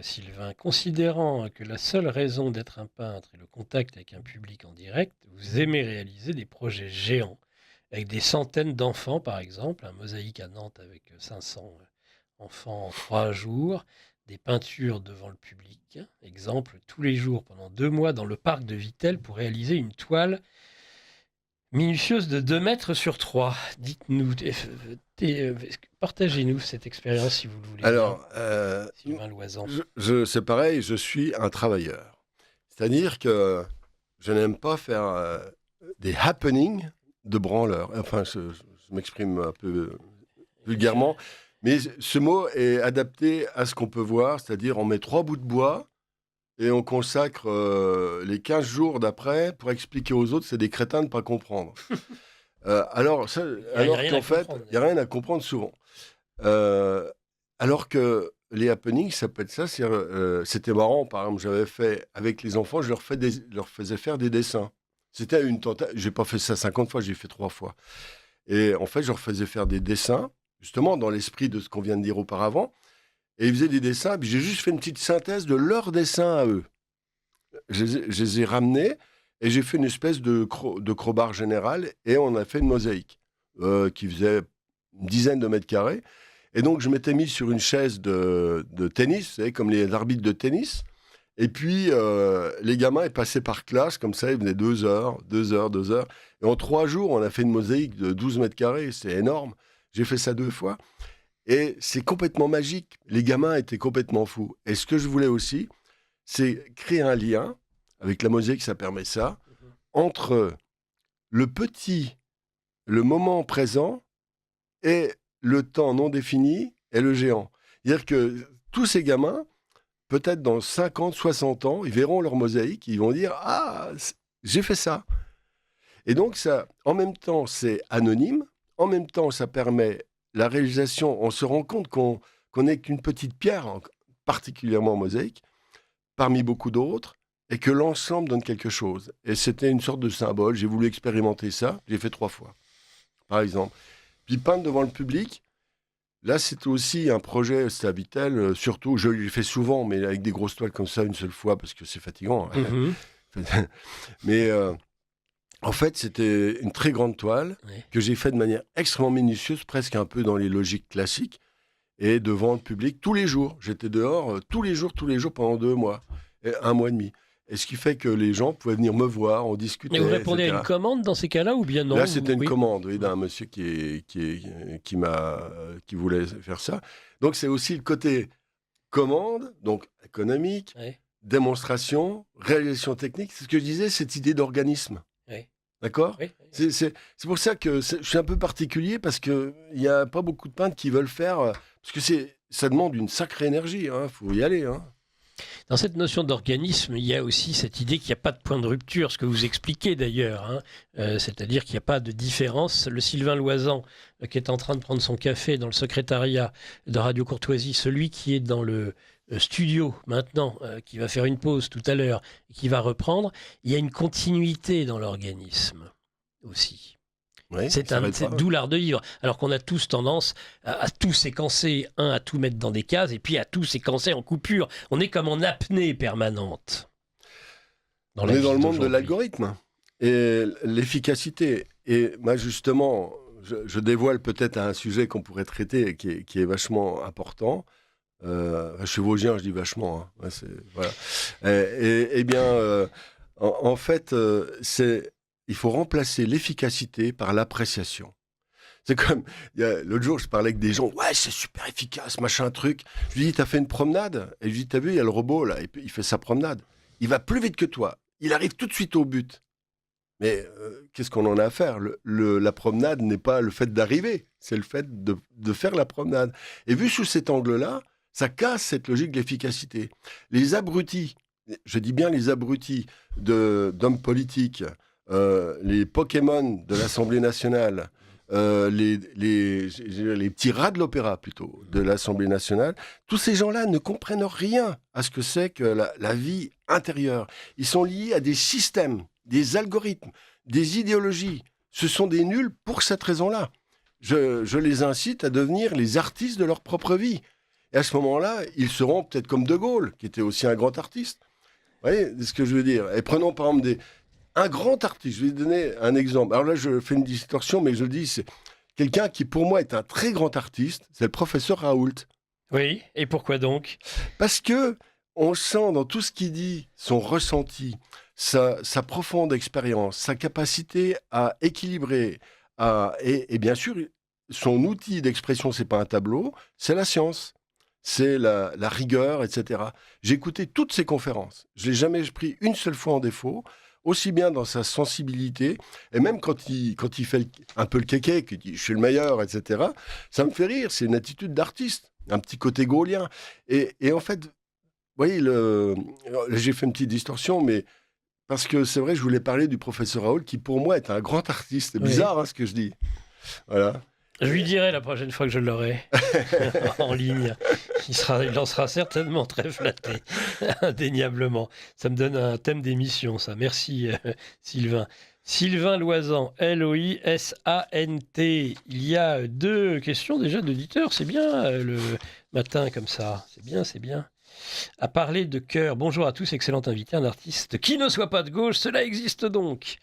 Sylvain, considérant que la seule raison d'être un peintre est le contact avec un public en direct, vous aimez réaliser des projets géants, avec des centaines d'enfants, par exemple, un mosaïque à Nantes avec 500 enfants en 3 jours, des peintures devant le public, exemple, tous les jours pendant 2 mois dans le parc de Vittel pour réaliser une toile minutieuse de 2 mètres sur 3. Dites-nous, partagez-nous cette expérience si vous le voulez bien. Alors, Sylvain Loisan. c'est pareil, je suis un travailleur. C'est-à-dire que je n'aime pas faire des happenings de branleurs. Enfin, je m'exprime un peu vulgairement, mais ce mot est adapté à ce qu'on peut voir, c'est-à-dire on met 3 bouts de bois et on consacre les 15 jours d'après pour expliquer aux autres, c'est des crétins de ne pas comprendre. Alors qu'en fait, il n'y a rien à comprendre souvent. Alors que les happenings, ça peut être ça. C'était marrant, par exemple, j'avais fait avec les enfants, je leur faisais faire des dessins. C'était une tentative. J'ai pas fait ça 50 fois, j'ai fait 3 fois. Et en fait, je leur faisais faire des dessins, justement dans l'esprit de ce qu'on vient de dire auparavant. Et ils faisaient des dessins, puis j'ai juste fait une petite synthèse de leurs dessins à eux. Je les ai ramenés et j'ai fait une espèce de crowbar général et on a fait une mosaïque qui faisait une dizaine de mètres carrés. Et donc, je m'étais mis sur une chaise de tennis, vous savez, comme les arbitres de tennis. Et puis, les gamins, ils passaient par classe, comme ça, ils venaient 2 heures. Et en 3 jours, on a fait une mosaïque de 12 mètres carrés, c'est énorme. J'ai fait ça 2 fois. Et c'est complètement magique. Les gamins étaient complètement fous. Et ce que je voulais aussi, c'est créer un lien, avec la mosaïque, ça permet ça, entre le moment présent et le temps non défini et le géant. C'est-à-dire que tous ces gamins, peut-être dans 50, 60 ans, ils verront leur mosaïque, ils vont dire « Ah, j'ai fait ça ». Et donc, ça, en même temps, c'est anonyme, en même temps, ça permet la réalisation, on se rend compte qu'on n'est qu'une petite pierre, particulièrement mosaïque, parmi beaucoup d'autres, et que l'ensemble donne quelque chose. Et c'était une sorte de symbole, j'ai voulu expérimenter ça, j'ai fait 3 fois, par exemple. Puis peindre devant le public, là, c'était aussi un projet, c'était à Vittel, surtout, je l'ai fait souvent, mais avec des grosses toiles comme ça, une seule fois, parce que c'est fatigant. Mais en fait, c'était une très grande toile que j'ai faite de manière extrêmement minutieuse, presque un peu dans les logiques classiques, et devant le public tous les jours. J'étais dehors tous les jours pendant 2 mois, et 1 mois et demi. Et ce qui fait que les gens pouvaient venir me voir, on discutait. Et vous répondez etc. à une commande dans ces cas-là ou bien non? Là, c'était une Oui. commande d'un monsieur qui voulait faire ça. Donc, c'est aussi le côté commande, donc économique, Ouais. démonstration, réalisation technique. C'est ce que je disais, cette idée d'organisme. Ouais. D'accord? Oui. C'est pour ça que je suis un peu particulier, parce qu'il n'y a pas beaucoup de peintres qui veulent faire... Parce que ça demande une sacrée énergie, il faut y aller. Hein. Dans cette notion d'organisme, il y a aussi cette idée qu'il n'y a pas de point de rupture, ce que vous expliquez d'ailleurs, hein. C'est-à-dire qu'il n'y a pas de différence. Le Sylvain Loisan, qui est en train de prendre son café dans le secrétariat de Radio Courtoisie, celui qui est dans le studio maintenant, qui va faire une pause tout à l'heure, et qui va reprendre, il y a une continuité dans l'organisme aussi. Oui, C'est ça va être pas- d'où l'art de vivre. Alors qu'on a tous tendance à tout séquencer, à tout mettre dans des cases, et puis à tout séquencer en coupure. On est comme en apnée permanente. On est dans le monde de l'algorithme et l'efficacité. Et moi, justement, je dévoile peut-être un sujet qu'on pourrait traiter qui est vachement important. Je suis vosgien, je dis vachement. Hein. Ouais, voilà. Eh bien, en fait, il faut remplacer l'efficacité par l'appréciation. C'est comme, l'autre jour, je parlais avec des gens, ouais, c'est super efficace, machin, truc. Je lui dis, t'as fait une promenade? Et je lui dis, t'as vu, il y a le robot, là, il fait sa promenade. Il va plus vite que toi. Il arrive tout de suite au but. Mais qu'est-ce qu'on en a à faire? La promenade n'est pas le fait d'arriver, c'est le fait de faire la promenade. Et vu sous cet angle-là, ça casse cette logique de l'efficacité. Les abrutis, je dis bien les abrutis d'hommes politiques, les Pokémon de l'Assemblée nationale, les petits rats de l'opéra plutôt de l'Assemblée nationale, tous ces gens-là ne comprennent rien à ce que c'est que la vie intérieure. Ils sont liés à des systèmes, des algorithmes, des idéologies. Ce sont des nuls pour cette raison-là. Je les incite à devenir les artistes de leur propre vie. Et à ce moment-là, ils seront peut-être comme De Gaulle, qui était aussi un grand artiste. Vous voyez ce que je veux dire? Et prenons par exemple un grand artiste, je vais donner un exemple. Alors là, je fais une distorsion, mais je le dis, c'est quelqu'un qui, pour moi, est un très grand artiste, c'est le professeur Raoult. Oui, et pourquoi donc? Parce que on sent dans tout ce qu'il dit, son ressenti, sa profonde expérience, sa capacité à équilibrer, et bien sûr, son outil d'expression, c'est pas un tableau, c'est la science. C'est la rigueur, etc. J'ai écouté toutes ses conférences. Je l'ai jamais pris une seule fois en défaut, aussi bien dans sa sensibilité, et même quand il fait un peu le kéké, qu'il dit « je suis le meilleur », etc., ça me fait rire, c'est une attitude d'artiste, un petit côté gaulien. Et en fait, vous voyez, j'ai fait une petite distorsion, mais parce que c'est vrai, je voulais parler du professeur Raoult, qui pour moi est un grand artiste. C'est bizarre hein, ce que je dis. Voilà. Je lui dirai la prochaine fois que je l'aurai en ligne. Il en sera certainement très flatté, indéniablement. Ça me donne un thème d'émission, ça. Merci, Sylvain. Sylvain Loisan, Loisant. Il y a 2 questions déjà d'auditeurs. C'est bien le matin comme ça. C'est bien, c'est bien. À parler de cœur. Bonjour à tous, excellent invité, un artiste qui ne soit pas de gauche, cela existe donc.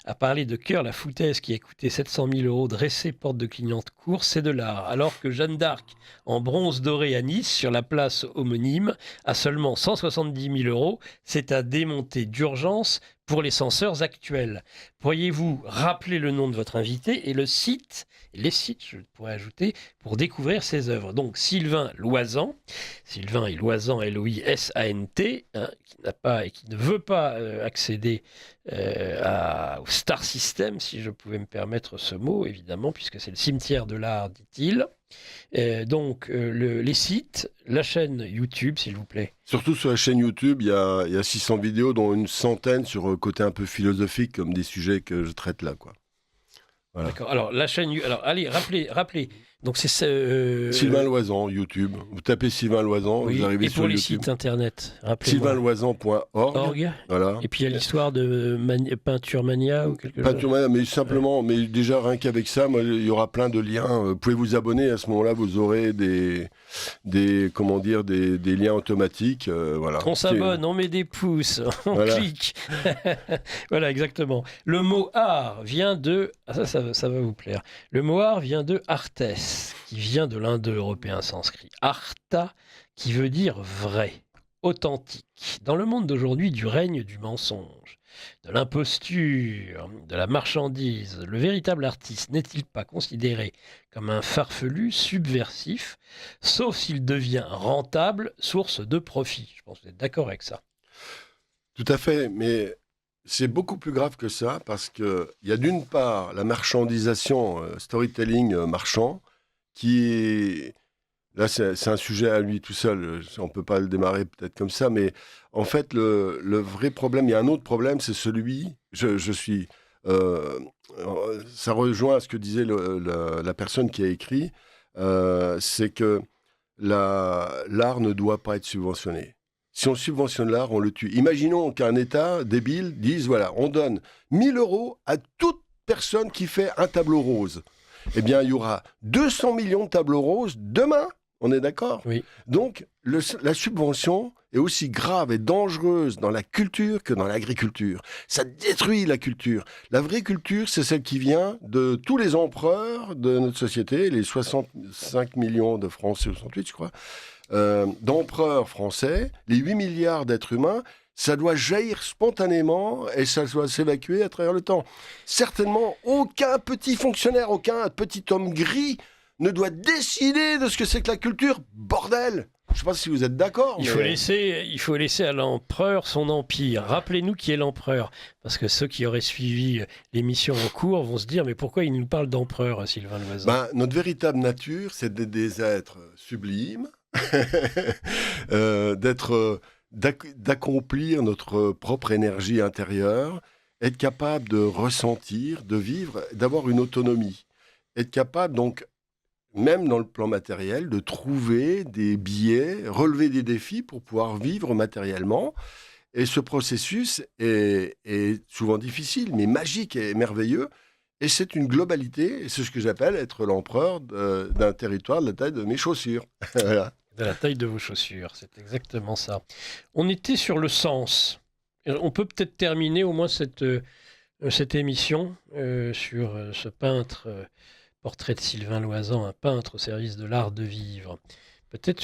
À parler de cœur, la foutaise qui a coûté 700 000 € dressée porte de Clignancourt, c'est de l'art. Alors que Jeanne d'Arc, en bronze doré à Nice, sur la place homonyme, a seulement 170 000 €, c'est à démonter d'urgence pour les censeurs actuels. Pourriez-vous rappeler le nom de votre invité et les sites, je pourrais ajouter, pour découvrir ses œuvres? Donc Sylvain Loisan, Sylvain et Loisan, Loisant, hein, qui n'a pas et qui ne veut pas accéder au Star System, si je pouvais me permettre ce mot, évidemment, puisque c'est le cimetière de l'art, dit-il. Les sites, la chaîne YouTube, s'il vous plaît. Surtout sur la chaîne YouTube, il y a 600 vidéos, dont une centaine sur le côté un peu philosophique, comme des sujets que je traite là, quoi. Voilà. D'accord. Alors, la chaîne... Alors, allez, rappelez. Donc, c'est... Sylvain Loisan, YouTube. Vous tapez Sylvain Loisan, oui. vous arrivez sur YouTube. Et pour les sites internet, rappelez-moi. sylvainloisan.org. Voilà. Et puis, il y a l'histoire de Peinture Mania ou quelque chose. Peinture Mania, mais simplement, mais déjà, rien qu'avec ça, moi, il y aura plein de liens. Vous pouvez vous abonner, à ce moment-là, vous aurez des liens automatiques. Voilà. On s'abonne, on met des pouces, on clique. Voilà, exactement. Le mot art vient de... Ah, ça va vous plaire. Le mot art vient de artes, qui vient de l'indo-européen sanskrit. Artha, qui veut dire vrai. authentique. Dans le monde d'aujourd'hui du règne du mensonge, de l'imposture, de la marchandise, le véritable artiste n'est-il pas considéré comme un farfelu subversif, sauf s'il devient rentable, source de profit? Je pense que vous êtes d'accord avec ça. Tout à fait, mais c'est beaucoup plus grave que ça, parce qu'il y a d'une part la marchandisation, storytelling marchand, qui est... Là, c'est un sujet à lui tout seul, on ne peut pas le démarrer peut-être comme ça, mais en fait, le vrai problème, il y a un autre problème, c'est celui, ça rejoint à ce que disait la personne qui a écrit, c'est que l'art ne doit pas être subventionné. Si on subventionne l'art, on le tue. Imaginons qu'un État débile dise, voilà, on donne 1 000 € à toute personne qui fait un tableau rose. Eh bien, il y aura 200 millions de tableaux roses demain. On est d'accord? Oui. Donc, la subvention est aussi grave et dangereuse dans la culture que dans l'agriculture. Ça détruit la culture. La vraie culture, c'est celle qui vient de tous les empereurs de notre société, les 65 millions de Français, 68 je crois, d'empereurs français, les 8 milliards d'êtres humains. Ça doit jaillir spontanément et ça doit s'évacuer à travers le temps. Certainement, aucun petit fonctionnaire, aucun petit homme gris ne doit décider de ce que c'est que la culture. Bordel! Je ne sais pas si vous êtes d'accord. Il faut laisser à l'empereur son empire. Rappelez-nous qui est l'empereur. Parce que ceux qui auraient suivi l'émission en cours vont se dire, mais pourquoi il nous parle d'empereur, Sylvain Loisan? Notre véritable nature, c'est d'être des êtres sublimes, d'accomplir notre propre énergie intérieure, être capable de ressentir, de vivre, d'avoir une autonomie. Être capable, donc, même dans le plan matériel, de trouver des biais, relever des défis pour pouvoir vivre matériellement. Et ce processus est souvent difficile, mais magique et merveilleux. Et c'est une globalité, et c'est ce que j'appelle être l'empereur d'un territoire de la taille de mes chaussures. Voilà. De la taille de vos chaussures, c'est exactement ça. On était sur le sens. On peut peut-être terminer au moins cette émission sur ce peintre... Portrait de Sylvain Loisan, un peintre au service de l'art de vivre. Peut-être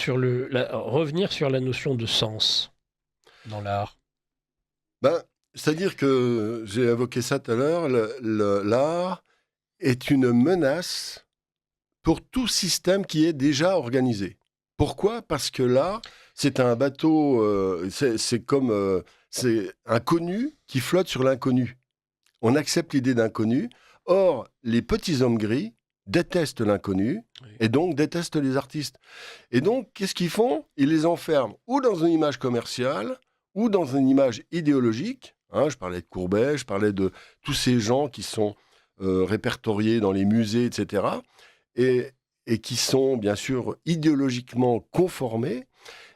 revenir sur la notion de sens dans l'art. C'est-à-dire que, j'ai évoqué ça tout à l'heure, l'art est une menace pour tout système qui est déjà organisé. Pourquoi? Parce que l'art, c'est un bateau, c'est un connu qui flotte sur l'inconnu. On accepte l'idée d'inconnu. Or, les petits hommes gris détestent l'inconnu, oui, et donc détestent les artistes. Et donc, qu'est-ce qu'ils font? Ils les enferment ou dans une image commerciale, ou dans une image idéologique. Je parlais de Courbet, je parlais de tous ces gens qui sont répertoriés dans les musées, etc., et qui sont, bien sûr, idéologiquement conformés.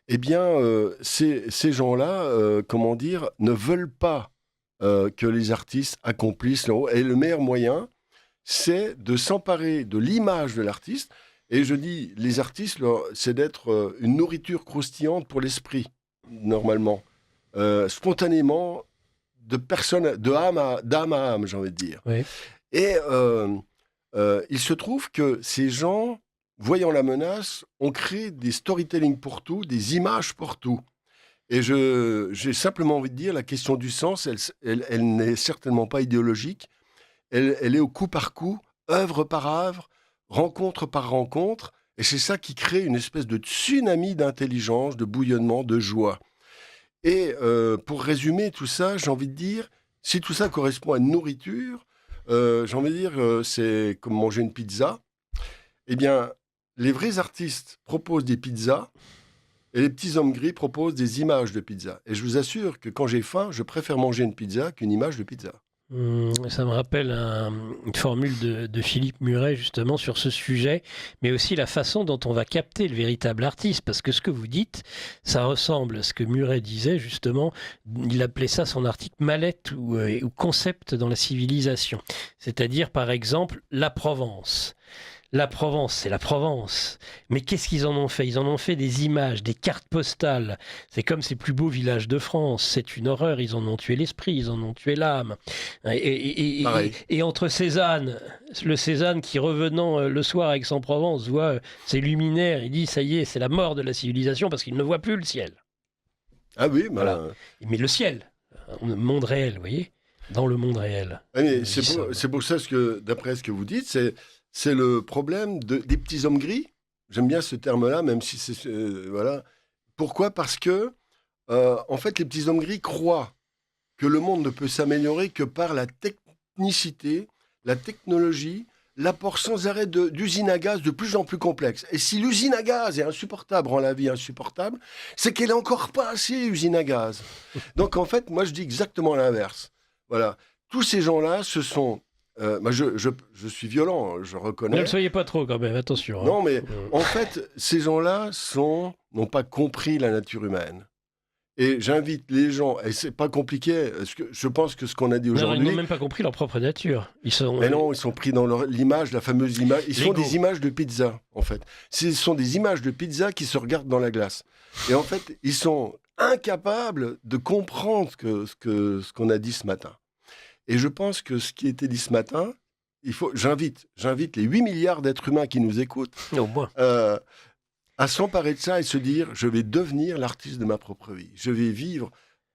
Eh bien, ces gens-là, ne veulent pas que les artistes accomplissent leur rôle. Et le meilleur moyen, c'est de s'emparer de l'image de l'artiste. Et je dis, les artistes, c'est d'être une nourriture croustillante pour l'esprit, normalement. Spontanément, d'âme à âme, j'ai envie de dire. Oui. Et il se trouve que ces gens, voyant la menace, ont créé des storytelling pour tout, des images pour tout. Et j'ai simplement envie de dire, la question du sens, elle n'est certainement pas idéologique. Elle est au coup par coup, œuvre par œuvre, rencontre par rencontre. Et c'est ça qui crée une espèce de tsunami d'intelligence, de bouillonnement, de joie. Et pour résumer tout ça, j'ai envie de dire, si tout ça correspond à une nourriture, j'ai envie de dire, c'est comme manger une pizza. Eh bien, les vrais artistes proposent des pizzas, et les petits hommes gris proposent des images de pizza. Et je vous assure que quand j'ai faim, je préfère manger une pizza qu'une image de pizza. Ça me rappelle une formule de Philippe Muret justement sur ce sujet, mais aussi la façon dont on va capter le véritable artiste, parce que ce que vous dites, ça ressemble à ce que Muret disait justement, il appelait ça son article mallette ou concept dans la civilisation, c'est-à-dire par exemple la Provence. La Provence, c'est la Provence. Mais qu'est-ce qu'ils en ont fait? Ils en ont fait des images, des cartes postales. C'est comme ces plus beaux villages de France. C'est une horreur. Ils en ont tué l'esprit, ils en ont tué l'âme. Et entre Cézanne, le Cézanne qui revenant le soir à Aix-en-Provence voit ses luminaires, il dit ça y est, c'est la mort de la civilisation parce qu'il ne voit plus le ciel. Ah oui, Voilà. Mais le ciel, un monde réel, vous voyez, dans le monde réel. mais c'est pour ça que, d'après ce que vous dites, c'est le problème des petits hommes gris. J'aime bien ce terme-là, même si c'est... voilà. Pourquoi ? Parce que, en fait, les petits hommes gris croient que le monde ne peut s'améliorer que par la technicité, la technologie, l'apport sans arrêt d'usines à gaz de plus en plus complexes. Et si l'usine à gaz est insupportable, rend la vie insupportable, c'est qu'elle n'est encore pas assez usine à gaz. Donc, en fait, moi, je dis exactement l'inverse. Voilà. Tous ces gens-là, ce sont... moi, je suis violent, je reconnais. Ne le soyez pas trop quand même, attention. Non, mais en fait, ces gens-là n'ont pas compris la nature humaine. Et j'invite les gens, et c'est pas compliqué, parce que je pense que ce qu'on a dit Ils aujourd'hui... n'ont même pas compris leur propre nature. Mais non, ils sont pris dans l'image, la fameuse image. Ils sont des images de pizza, en fait. Ce sont des images de pizza qui se regardent dans la glace. Et en fait, ils sont incapables de comprendre ce qu'on a dit ce matin. Et je pense que ce qui a été dit ce matin, j'invite les 8 milliards d'êtres humains qui nous écoutent au moins. À s'emparer de ça et se dire, je vais devenir l'artiste de ma propre vie. Je vais vivre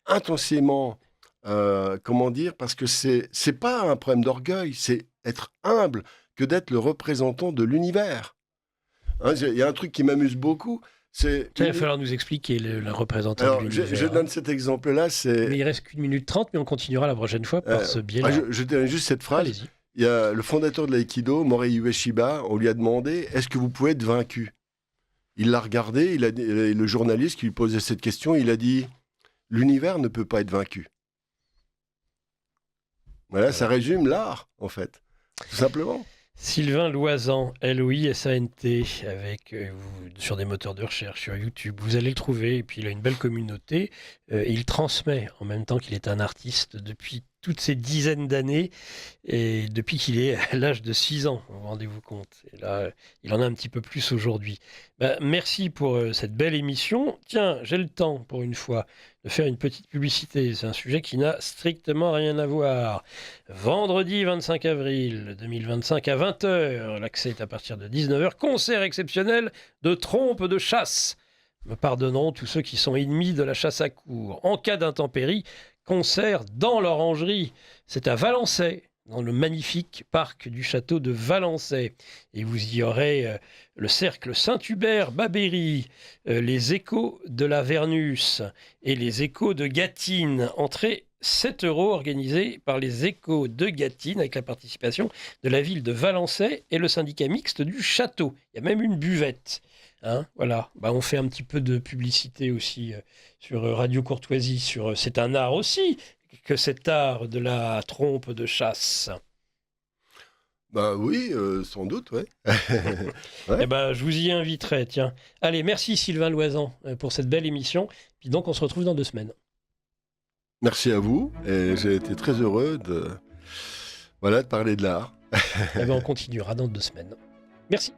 intensément, comment dire, parce que c'est pas un problème d'orgueil, c'est être humble que d'être le représentant de l'univers. Hein, il y a un truc qui m'amuse beaucoup, c'est... Il va falloir nous expliquer le représentant Alors, de l'univers. je donne cet exemple-là, c'est... Mais il reste qu'1 minute 30, mais on continuera la prochaine fois par ce biais-là. Je donne juste cette phrase. Allez-y. Il y a le fondateur de l'aïkido, Morihei Ueshiba, on lui a demandé, est-ce que vous pouvez être vaincu ? Il l'a regardé, le journaliste qui lui posait cette question, il a dit « L'univers ne peut pas être vaincu ». Voilà, ça résume l'art, en fait, tout simplement. Sylvain Loisan, Loisant, avec sur des moteurs de recherche, sur YouTube. Vous allez le trouver, et puis il a une belle communauté. Et il transmet en même temps qu'il est un artiste depuis toutes ces dizaines d'années, et depuis qu'il est à l'âge de 6 ans, rendez-vous compte. Et là, il en a un petit peu plus aujourd'hui. Merci pour cette belle émission. Tiens, j'ai le temps, pour une fois, de faire une petite publicité. C'est un sujet qui n'a strictement rien à voir. Vendredi 25 avril 2025 à 20h, l'accès est à partir de 19h, concert exceptionnel de trompe de chasse. Me pardonneront tous ceux qui sont ennemis de la chasse à courre. En cas d'intempérie, concert dans l'Orangerie. C'est à Valençay, dans le magnifique parc du château de Valençay. Et vous y aurez le cercle Saint-Hubert-Babéry, les échos de la Vernus et les échos de Gâtine. Entrée 7 € organisée par les échos de Gâtine avec la participation de la ville de Valençay et le syndicat mixte du château. Il y a même une buvette. Hein, voilà, on fait un petit peu de publicité aussi sur Radio Courtoisie. C'est un art aussi, que cet art de la trompe de chasse. Oui, sans doute, ouais. Ouais. Je vous y inviterai, tiens. Allez, merci Sylvain Loisan pour cette belle émission. Puis donc, on se retrouve dans 2 semaines. Merci à vous, et j'ai été très heureux de parler de l'art. On continuera dans 2 semaines. Merci.